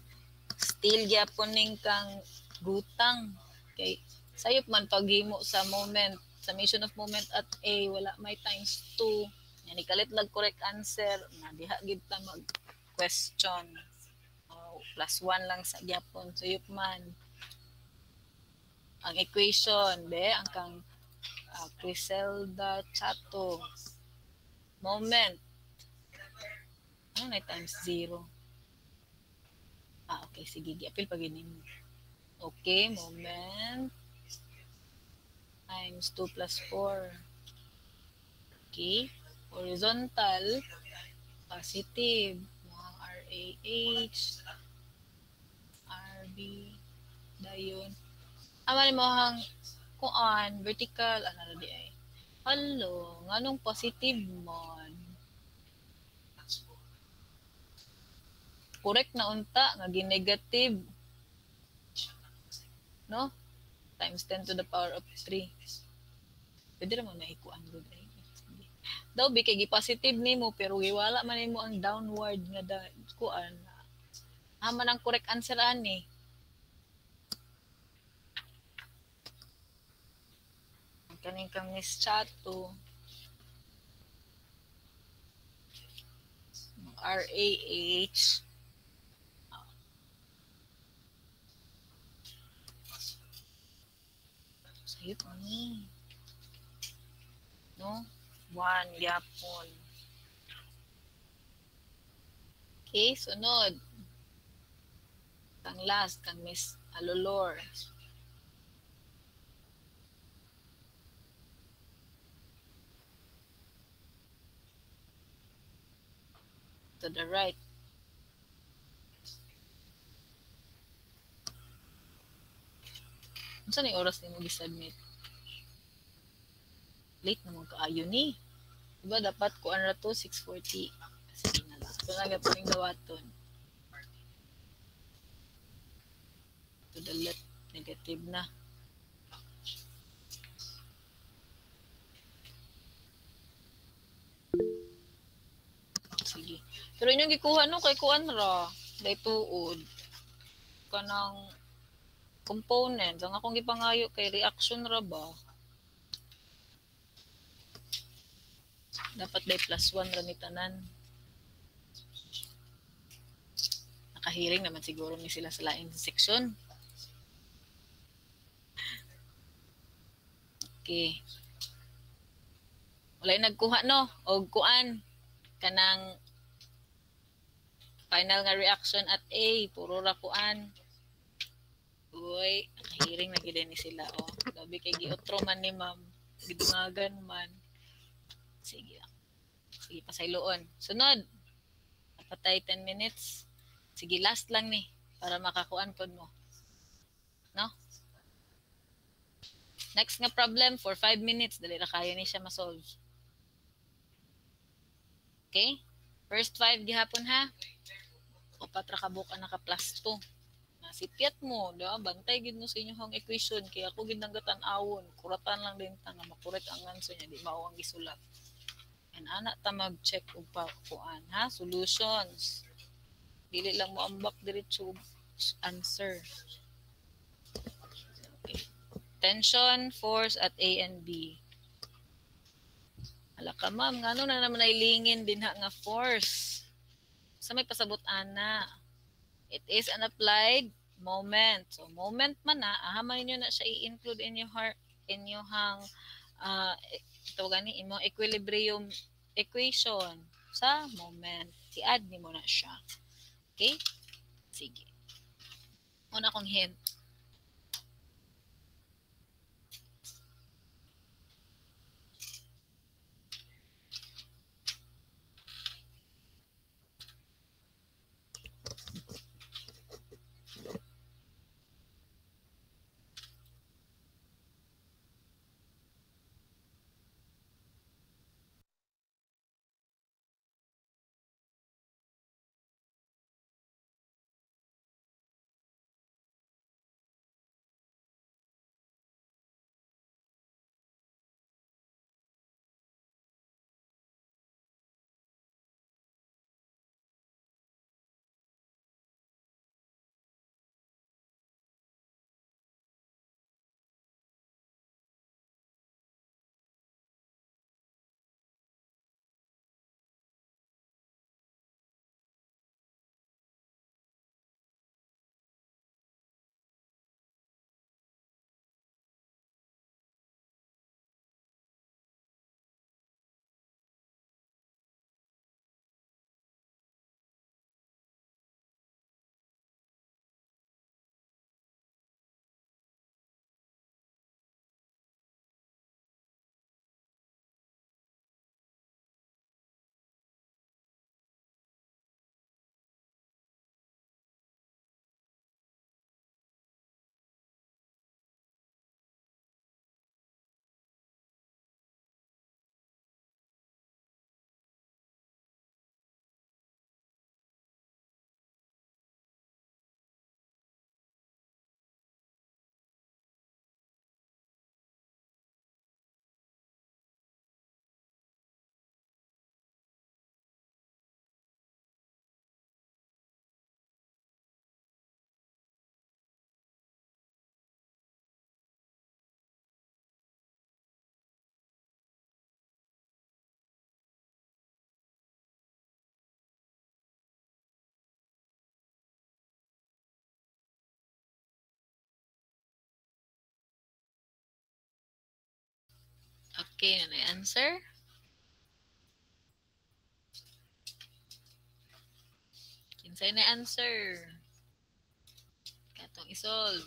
Still gyapon ning kang gutang. Kay sayop man paghimo sa moment, summation of moment at A, wala may times 2. Yani kalit lag correct answer, na diha gid ta mag question. Plus 1 lang sa gyapon. Sayop man. Ang equation, be, ang kang Criselda Chato. Moment. Ano na times 0? Okay, sige. Giapil pag mo. Okay, moment. Times 2 plus 4. Okay. Horizontal. Positive. Mga RAH. RB. Dayon. Amal mo hang kuan. Vertical. Ano na di ay. Hello. Nganong positive mon? Correct na unta nga gi-negative, no? Times 10 to the power of 3. Pwede naman na ikuan gud ay. Daw bi kay gi-positive nimo pero giwala man nimo ang downward nga kuan. Man ang correct answer ani. Ang kaning kang Miss Chato. RAH. Sayot ni. No? 1 yapon. Okay, sunod. Kang last, kang Miss Alolor. To the right. Unsa ni oras nimo gi-submit? Late na mo kaayo ni. Diba dapat kuan ra to 6:40. Sige na lang. So naga pa ning dawaton. To the left, negative na. Sige. Pero inyong gikuha no kay kuan ra, day tuod. Kanang components ang akong gipangayo kay reaction ra ba. Dapat by plus 1 ra ni tanan. Nakahiring naman siguro ni sila sa lain section. Okay. Walay nagkuha no og kuan kanang final nga reaction at A, puro ra kuan. Uy, nakahiring na gid ni sila oh. Gabi kay giotro man ni ma'am. Gidungagan man. Sige. Sige, pasayloon. Sunod. Napatay 10 minutes. Sige, last lang ni para makakuan pod mo. No? Next nga problem for 5 minutes. Dali ra kaya ni siya ma-solve. Okay? First 5 gihapon ha. Upat ra ka buka naka plus 2. Sipyat mo, di ba? Bantay gid mo sa inyong equation kaya ako gid nagatan-awon, kuratan lang din ta nga makorek ang answer niya, di mao ang gisulat. And ana ta mag-check og kuan ha, solutions. Dili lang mo ambak diretso answer. Okay. Tension, force at A and B. Ala ka ma'am, ngano na naman nailingin din nga force. Sa may pasabot ana. It is an applied moment. So moment man na, ahamay niyo na siya i-include in your hang tawagan ni imo equilibrium equation sa moment. I-add ni mo na siya. Okay? Sige. Una kong hint. Okay, na answer? Kinsay na answer? Katong isolve.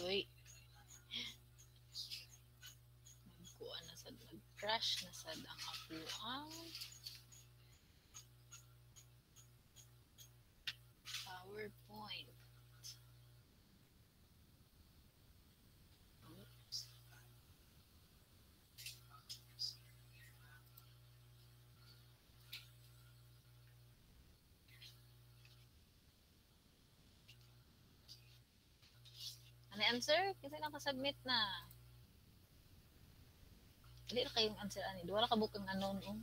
Uy. Kuha na sad, nag-crash na sad ang apuang PowerPoint. Oops. Ano answer? Kasi nakasubmit na. Dili na kayong answer ani. Wala ka bukang unknown.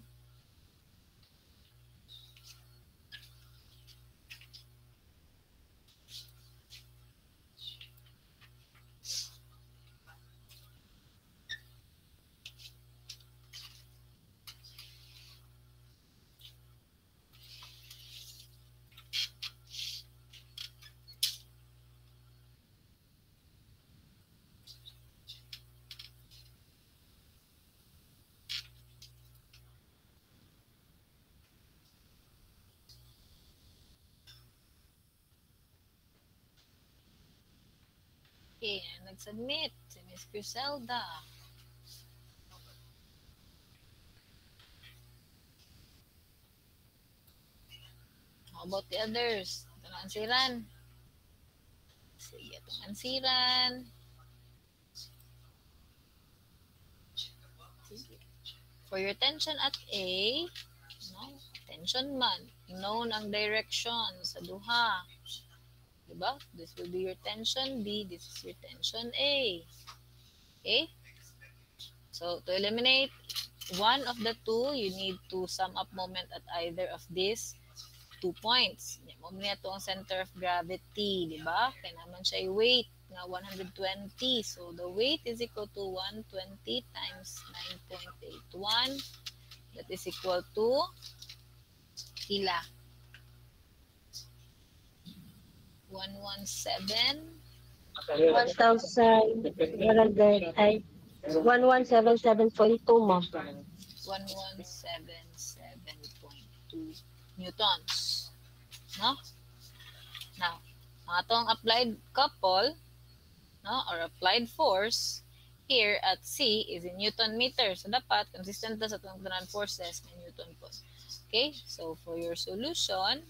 Okay, nag-submit si Miss Griselda. How about the others? Ito na ansiran. Sige, itong ansiran. Sige. For your tension at A, no? Tension man, known ang direction sa duha. Diba? This will be your tension B, this is your tension A. Okay? So, to eliminate one of the two, you need to sum up moment at either of these 2 points. Mamaya ito ang center of gravity, di ba? Kaya naman siya weight na 120. So, the weight is equal to 120 times 9.81. That is equal to ila? 117. 117.2, ma'am. 1177.2 newtons. No? Now, ang atong applied couple, no, or applied force here at C is in Newton meter. So, dapat consistent na sa itong forces na Newton po. Okay? So, for your solution,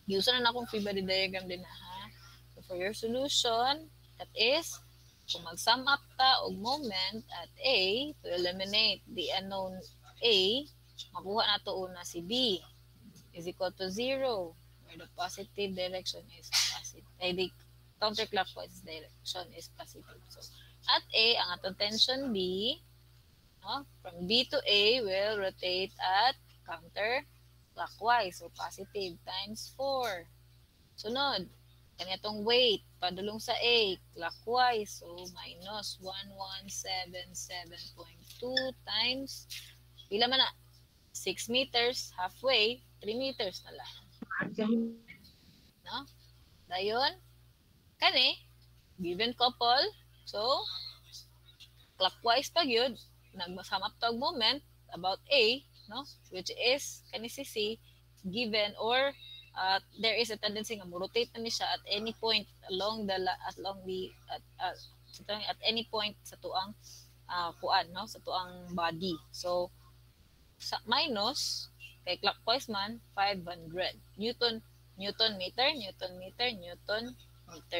use na akong free body diagram din ha. So, for your solution, that is, kung mag-sum up ta og moment at A to eliminate the unknown A, makuha na to una si B is equal to 0 where the positive direction is positive. The counterclockwise direction is positive. So, at A, ang atong tension B, no, from B to A will rotate at counterclockwise. So, positive times 4. Sunod, kanitong weight, padulong sa A, clockwise. So, minus 1177.2 times, pila man na? 6 meters, halfway, 3 meters na lang. No? Dayon, kani, given couple, so, clockwise pag yun, nag-sum up tog moment about A, no? Which is, kani si C, given or there is a tendency nga mo-rotate na ni siya at any point along the at any point sa tuang kuan, no, sa tuang body. So sa minus kay clockwise man 500 Newton meter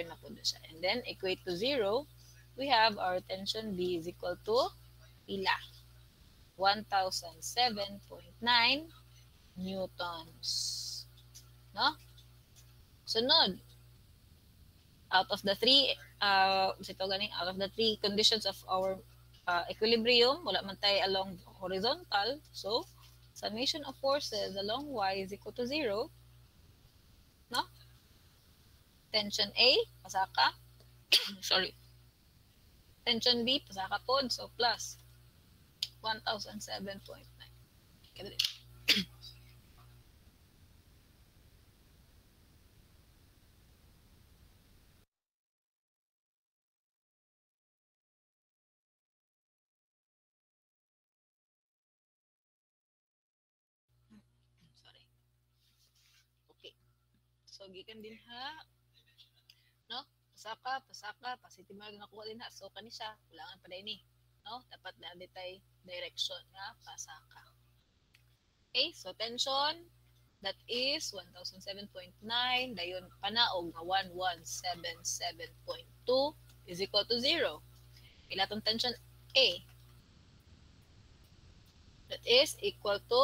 na po siya. And then equate to 0, we have our tension B is equal to ila 1007.9 newtons. No? Sunod, out of the three conditions of our equilibrium, wala man tayo along horizontal. So, summation of forces along y is equal to 0. No? Tension A, pasaka. Sorry. Tension B, pasaka pod. So, plus 1007.9. Okay. So, gikan din ha. No? Pasaka, positive na nakuha din ha. So, kani siya, kulangan pa din ni. No? Dapat na ditay direction nga, pasaka. Okay, so tension, that is 1007.9. Dayon, panaog nga 1177.2 is equal to 0. Ila tong tension A. That is equal to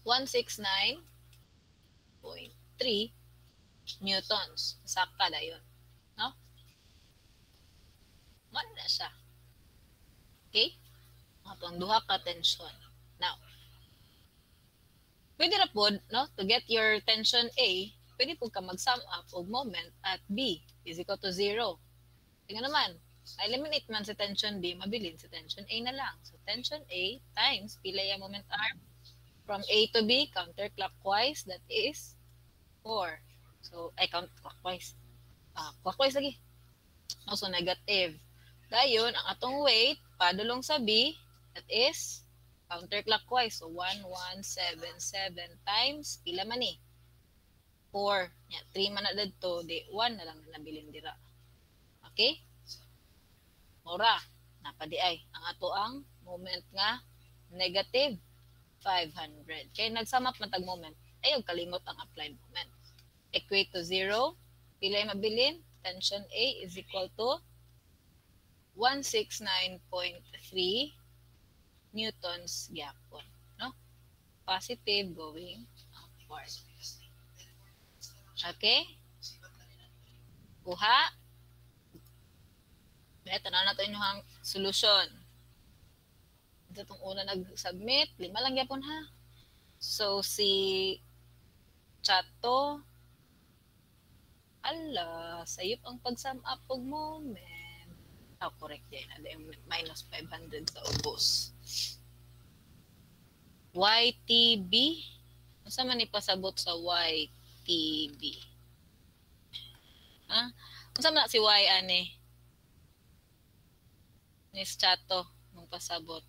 169.3 newtons. Sakta na yun. No? Man na siya. Okay? Atong duha ka tension. Now, pwede na po, no, to get your tension A, pwede po ka mag-sum up of moment at B is equal to 0. Tingnan naman, eliminate man sa tension B, mabilin sa tension A na lang. So, tension A times, pila yung moment arm from A to B, counterclockwise, that is 4. So, ay, counterclockwise. Clockwise lagi. Also, negative. Dayon, ang atong weight, padulong sa B, that is counterclockwise. So, 1177 times, pila man 4. Yeah, 3 man na dito, di 1 na lang nabilin dira. Okay? Mura, napadi ay ang ato ang moment nga negative 500. Kaya nagsum up man tag moment. Ayaw kalimot ang applied moment. Equate to 0. Pilay mabilin. Tension A is equal to 169.3 newtons gyapon. No? Positive going upward. Okay? Kuha. Ito na nato inyong solution. Ito itong una nag-submit. 5 lang gyapon ha. So, si Chato, sayop ang pag-sum up og moment. Correct yan. Minus 500 sa ubos. YTB. Ano man ipasabot sa YTB? Ha? Ano man si Y, ane? Nis Chato, mong pasabot.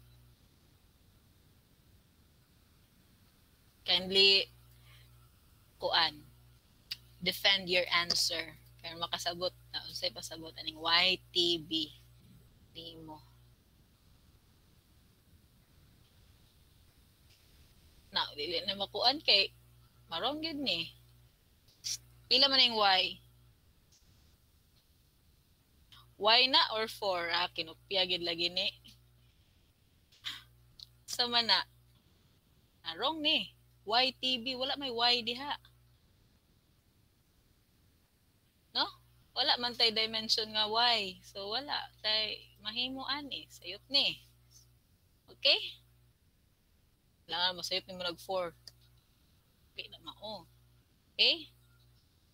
Kindly defend your answer. Kaya makasabot na unsay pasabot aning YTB nimo. Na dili na makuan kay marong gid ni. Pila man ang Y? Y na or 4? Kinupya gid lagi ni. Sama na. Wrong ni. YTB wala may Y diha. No? Wala man tay dimension nga Y. So wala tay mahimo ani sayop ni. Okay? Kailangan mo sayop ni mo nag 4. Okay na mao. Okay?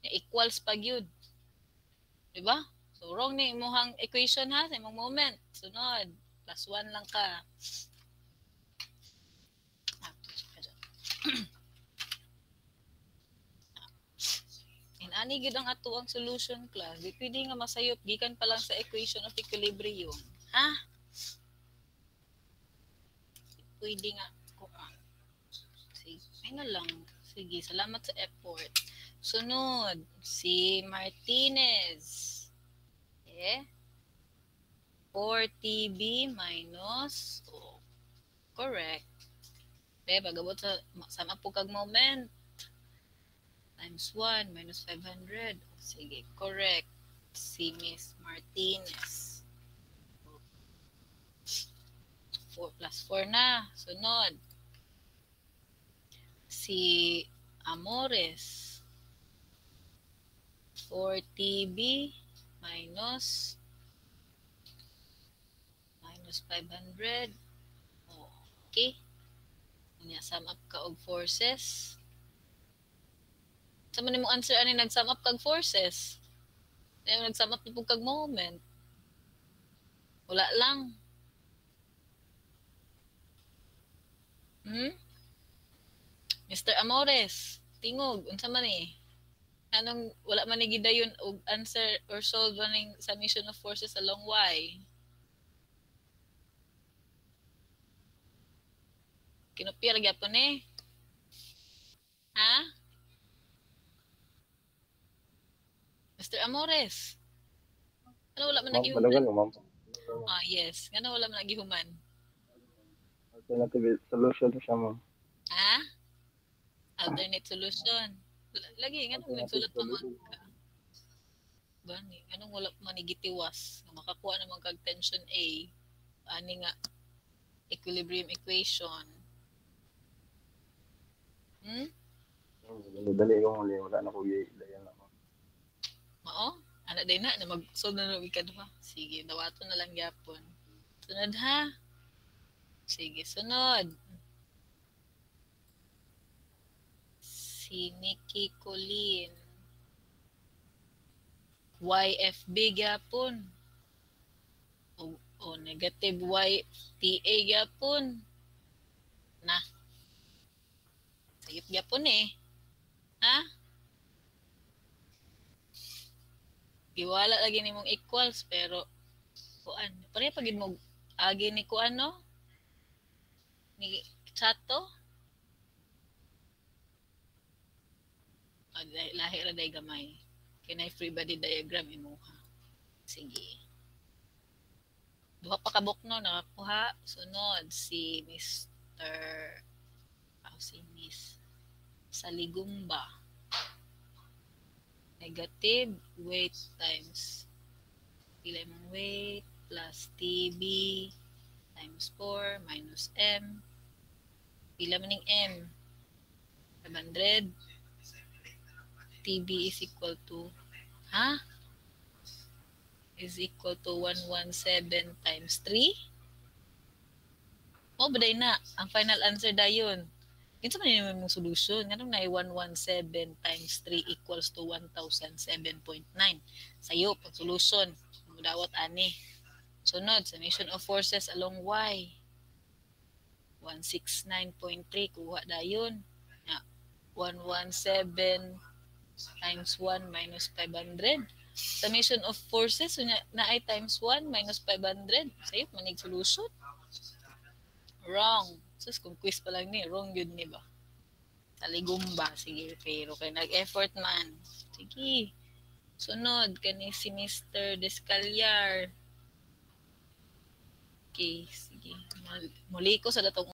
Equals pag yun. Diba? So wrong ni imong equation ha sa imong moment. Sunod. +1 lang ka. Ani gid ang ato ang solution class. Di pwede nga masayop gikan pa lang sa equation of equilibrium. Ha? Pwede nga sige, ay na lang. Sige, salamat sa effort. Sunod, si Martinez. Okay? 4TB minus correct. Okay, pagabot sa sama po kag moment. Times 1 minus 500. Sige, correct. Si Miss Martinez. 4 plus 4 na. Sunod. Si Amores. 4TB minus 500. Okay. Sum up ka og forces. Sa man mo answer ani nag-sum up kag forces. Ay nag-sum up pug kag moment. Wala lang. Mr. Amores, tingog unsa man ni? Anong wala man ni gidayon og answer or solve maning summation of forces along Y? Kinupir gyapon eh. Ha? Mr. Amores. Ano wala man nagihuman? Ma'am. Yes. Ano wala man nagihuman? Alternative solution siya, ma'am. Ha? Alternate solution. Lagi, nga nung nagsulat naman ka. Gani, anong wala man nigitiwas? Makakuha naman kag tension A. Ani nga, equilibrium equation. Dali ko muli. Wala na ko i-dayan na. Mao? Anak din na mag-solve na ng ikadwa. Sige, dawato na lang yapon. Sunod ha? Sige, sunod. Si Nikki Colleen. YFB yapon. O negative YTA yapon. Na. Sayop yapon eh. Ha? Iwala lagi ni mong equals pero kuan pare pagid mo agi ni kuan no ni Chato lahi ra day gamay kinay free body diagram imuha Sige. Duha pa kabuk no nakakuha. Sunod si Mr. Si Miss Saligumba. Negative weight times pila mong weight plus TB times 4 minus M. Pila man ning M? 500. TB is equal to is equal to 117 times 3. Mo ba na ang final answer dayon? Kinsa man ni mong solution? Nganong na 117 times 3 equals to 1007.9. Sayo pag solution. Mudawat ani. Sunod, summation of forces along Y. 169.3 kuha dayon. 117 times 1 minus 500. Summation of forces na ay times 1 minus 500. Sayo manig solution. Wrong. Sus, kung quiz pa lang ni, wrong yun ni ba? Taligumba. Sige, pero kay nag-effort man. Sige. Sunod, kani si Mr. Descalyar. Okay, sige. Muli ko sa datong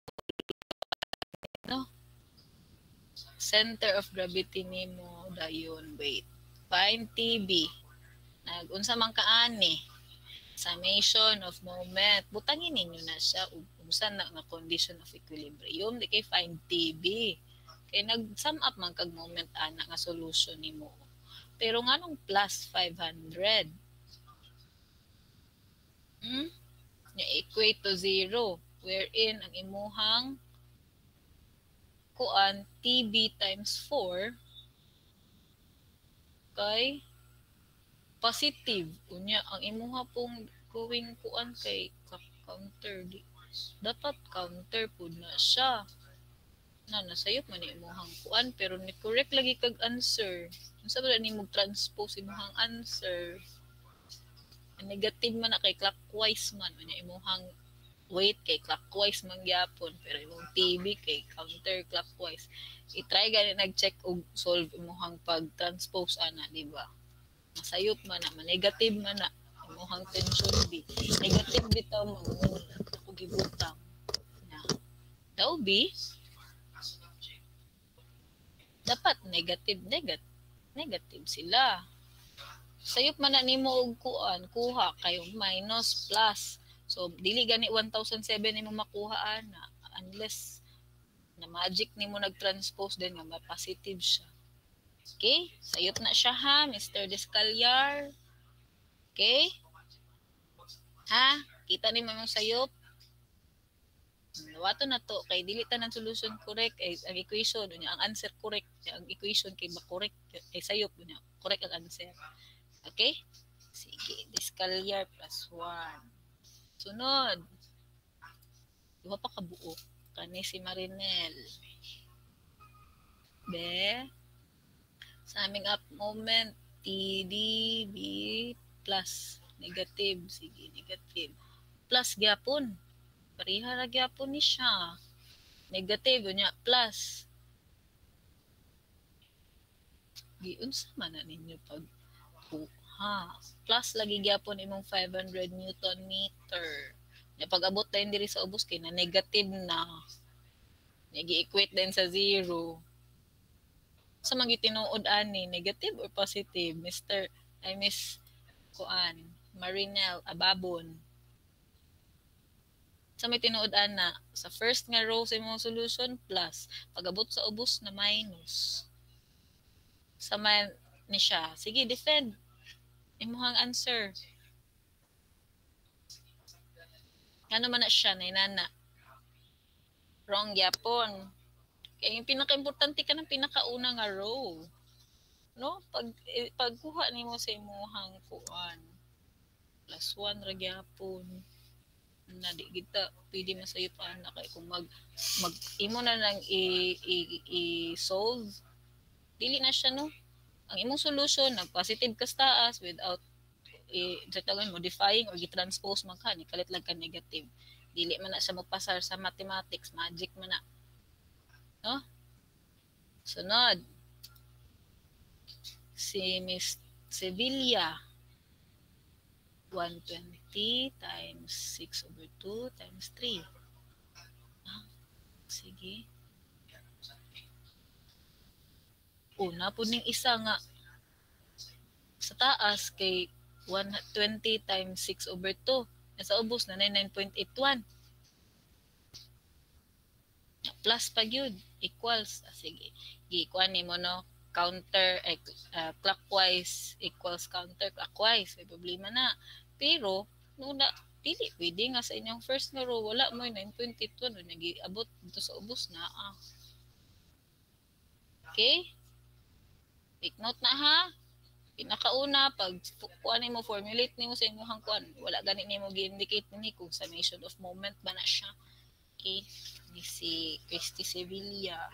no? Center of gravity ni mo dayon. Wait. Find TB. Nag-unsa man kaani. Summation of moment. Butangin ninyo na siya ubusan na condition of equilibrium. Di kay find TB. Kay nag-sum up man kag moment ana nga solution nimo. Pero nganong plus 500? Nya equate to 0 wherein ang imuhang kuan TB times 4 kay positive. Unya ang imuha pong going kuan kay counter di dapat counter pud na siya. Nasayop man ni imuhang kuan pero ni correct lagi kag answer. Unsa ba ni mo transpose imuhang answer? Ang negative man na kay clockwise man unya imuhang weight kay clockwise man gyapon pero imong TB kay counter clockwise. I-try gani nag-check og solve imuhang pag-transpose ana, di ba? Masayop man na, negative man na imuhang tension B. Negative bitaw mo ako gibutang. Daw B dapat negative sila. Sayop man na nimo og kuan kuha kayo minus plus. So dili gani 1007 nimo makuha ana unless na magic nimo nag-transpose din nga positive siya. Okay? Sayop na siya ha, Mr. Descalyar. Okay? Ha? Kita ni mo sayop? Wato na to kay dili tanan solution correct ay ang equation unya ang answer correct ang equation kay ba correct kay sayop unya correct ang answer. Okay? Sige, Descalyar plus 1. Sunod. Duha pa ka buo kani si Marinel. Be. Summing up moment TDB plus negative. Sige, negative. Plus gyapon. Pariha ra gyapon ni siya. Negative unya plus. Giunsa man na ninyo pag plus lagi gyapon imong 500 Newton meter. Ya pag-abot din diri sa ubos kay na negative na. Nagi-equate din sa 0. Sa mga tinuod ani, negative or positive, Miss Kuan, Marinel Ababon. Sa may tinuod ana, sa first nga row sa imong solution plus, pag-abot sa ubos na minus. Sa man ni siya. Sige, defend. Imuhang answer. Ano man na siya, nainana. Wrong yapon. Kaya yung pinaka-importante ka ng pinakauna nga row. No? Pagkuha nimo sa imuhang kuan. Plus 1 ra gyapon. Na di kita pwede masayo pa na kay kung imo na lang i-solve. Dili na siya no. Ang imong solution nag positive ka taas without modifying or i-transpose man ka ni kalit lang ka negative. Dili man na siya magpasar sa mathematics, magic man na. No? Sunod. Si Miss Sevilla. 120 times 6 over 2 times 3. Sige. Una po ning isa nga sa taas kay 120 times 6 over 2. Nasa ubos na 9.81. Plus pa yun. Equals. Sige. Ikuan ni mo no. Counter, clockwise equals counter clockwise. May problema na. Pero, nuna, dili pwede nga sa inyong first nga row, wala mo 9.82, nag-iabot dito sa ubos na. Okay? Take note na ha. Pinakauna, pag kuhanin mo, formulate mo sa inyong kuan, wala ganit mo gi-indicate ni kung summation of moment ba na siya. Okay? Ni si Christy Sevilla.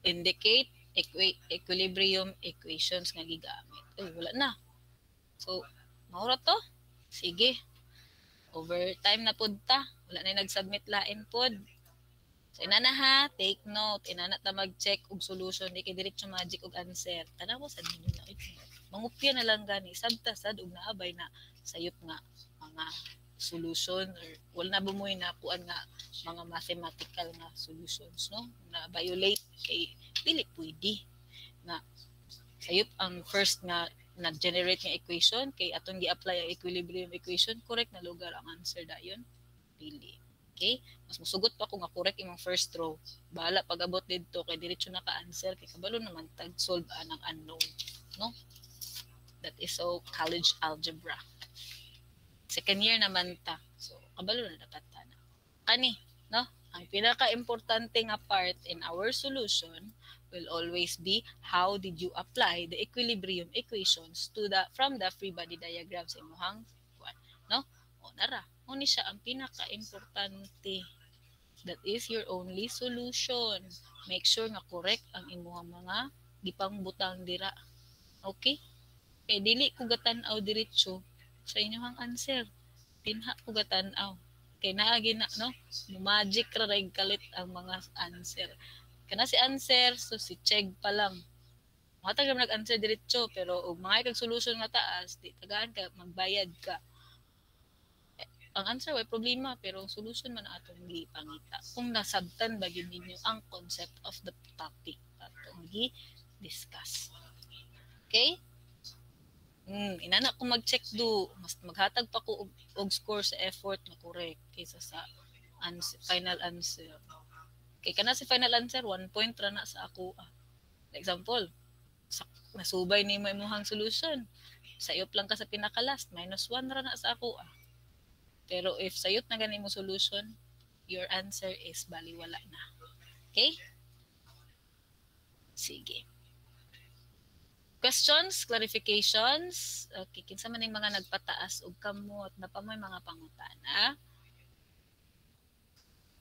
Indicate equilibrium equations nga gigamit. Wala na. So, maura to. Sige. Overtime na pod ta. Wala na nag-submit lain pod. So, inana ha. Take note. Inana ta mag-check og solution. Di kay diretso magic og answer. Tanaw sa ninyo na ito. Mangupya na lang gani. Sad-tasad og naabay na sayop nga mga solution or wala na bumoy na kuan nga mga mathematical nga solutions, no? Na violate kay dili pwede nga sayop ang first nga nag-generate ng equation kay atong gi-apply ang equilibrium equation, correct na lugar ang answer dayon. Dili. Okay? Mas musugot pa ko nga correct imong first row. Bahala pag-abot didto kay diretso na ka-answer kay kabalo naman tag-solve anang unknown, no? That is so college algebra. Second year naman ta. So, kabalo na dapat ta na. Kani, no? Ang pinaka-importante nga part in our solution will always be how did you apply the equilibrium equations to from the free body diagram sa imuhang kuan, no? O nara, mo ni siya ang pinaka-importante. That is your only solution. Make sure nga correct ang imuhang mga gipangbutang dira. Okay? Kay dili ko gatan-aw diretso sa inyong answer. Tinha ko gatan-aw. Kay naagi na, no? Magic ra ray kalit ang mga answer. Kana si answer, so si check pa lang. Mga taga nag-answer diretso, pero og mga kag solution nga taas, di tagaan ka, magbayad ka. Ang answer way problema, pero ang solution man atong gipangita. Kung nasabtan ba gyud ninyo ang concept of the topic atong gi-discuss. Okay? Inana ko mag-check do, mas maghatag pa ko og score sa effort na correct kaysa sa final answer. Kay kana si final answer 1 point ra na sa ako. Example, nasubay nimo imong solution. Sayop lang ka sa pinaka last, -1 ra na sa ako. Pero if sayop na gani mo solution, your answer is baliwala na. Okay? Sige. Questions, clarifications. Okay, kinsa man ning mga nagpataas og kamot na pa may mga pangutana.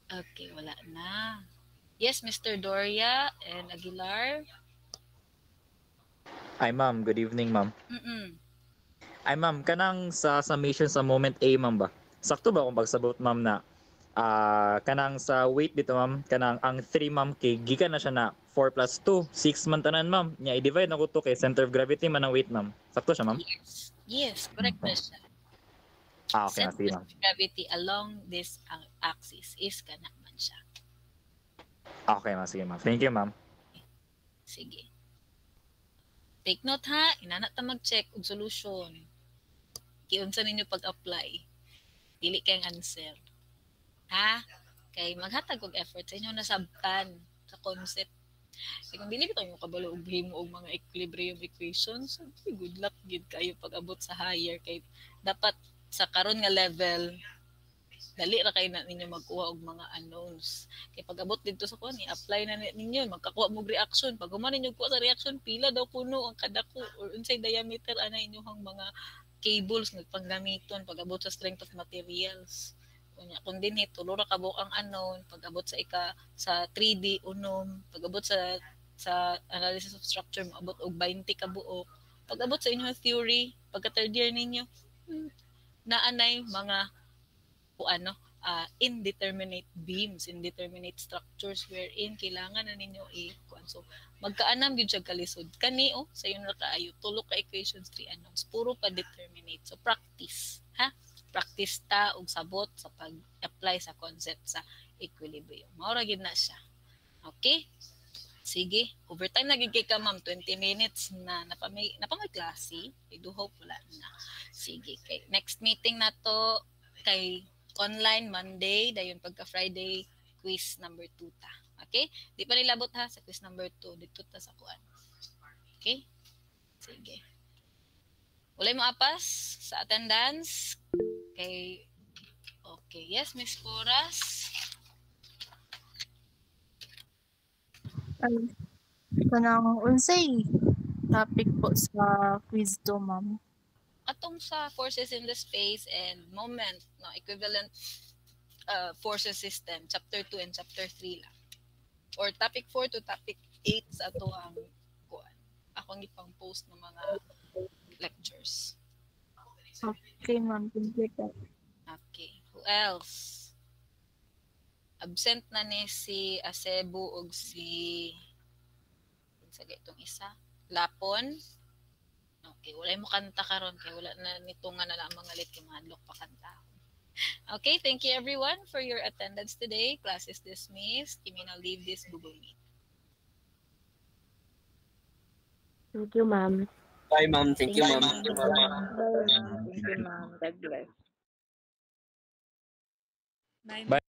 Okay, wala na. Yes, Mr. Doria and Aguilar. Ay, ma'am. Good evening, ma'am. Mm-mm. Ay, ma'am. Kanang sa summation sa moment A, ma'am ba? Sakto ba kung pagsabot, ma'am, na kanang sa weight dito, ma'am, kanang ang 3, ma'am, kay gikan na siya na 4 plus 2, 6 man tanan, ma'am. Nya, i-divide na ko to kay center of gravity man ang weight, ma'am. Sakto siya, ma'am? Yes, correct na siya. Okay, na, sige, ma'am. Center of gravity along this axis is kana man siya. Okay, ma'am. Sige, ma'am. Thank you, ma'am. Sige. Take note ha, inana ta mag-check og solution. Kiunsa ninyo pag-apply. Dili kay ang answer. Ha? Kay maghatag og effort sa inyo nasabtan sa concept. Kaya kung dili bitaw mo kabalo og himo og mga equilibrium equations, good luck gid kayo pag-abot sa higher kay dapat sa karon nga level dali ra kay na ninyo magkuha og mga unknowns. Kay pag-abot dito sa kuan i-apply na ninyo magkakuha mo reaction. Pag human ninyo kuha sa reaction pila daw kuno ang kadako or unsay diameter ana inyong mga cables nga panggamiton pag-abot sa strength of materials. Kung din tulo ra ka buok ang unknown, pag-abot sa 3D unom, pag-abot sa analysis of structure maabot og 20 ka buok. Pag-abot sa inyong theory, pagka third year ninyo, naanay mga indeterminate beams, indeterminate structures wherein kailangan na ninyo i-kuan. So magkaanam gyud siya kalisod kani sayo na kaayo tulo ka equations 3 unknowns puro pa determinate. So practice, ha? Practice ta og sabot sa pag-apply sa concept sa equilibrium. Mao ra gyud na siya. Okay? Sige, overtime na gid kay ka ma'am, 20 minutes na napamay klase. I do hope wala na. Sige, kay next meeting na to kay online Monday, dayon pagka Friday quiz number 2 ta. Okay? Di pa nilabot ha sa quiz number 2 dito ta sa kuan. Okay? Sige. Walay mo apas sa attendance. Okay. Okay. Yes, Miss Coras. Kanang unsay topic po sa quiz to, ma'am? Atong sa forces in the space and moment, no, equivalent forces system, chapter 2 and chapter 3 lang. Or topic 4 to topic 8 sa ato ang kuan. Akong ipang post ng mga lectures. Okay, ma'am. Thank you. Okay. Who else? Absent na ni si Acebu ug si itong isa. Lapon. Okay, wala mo kanta karon kay wala na nitungan na lang mga lit kay mahadlok pa kanta. Okay, thank you everyone for your attendance today. Class is dismissed. You may now leave this Google Meet. Thank you, ma'am. Bye, ma'am. Thank you, ma'am. Bye, ma'am. Thank you, ma'am. God bless. Bye.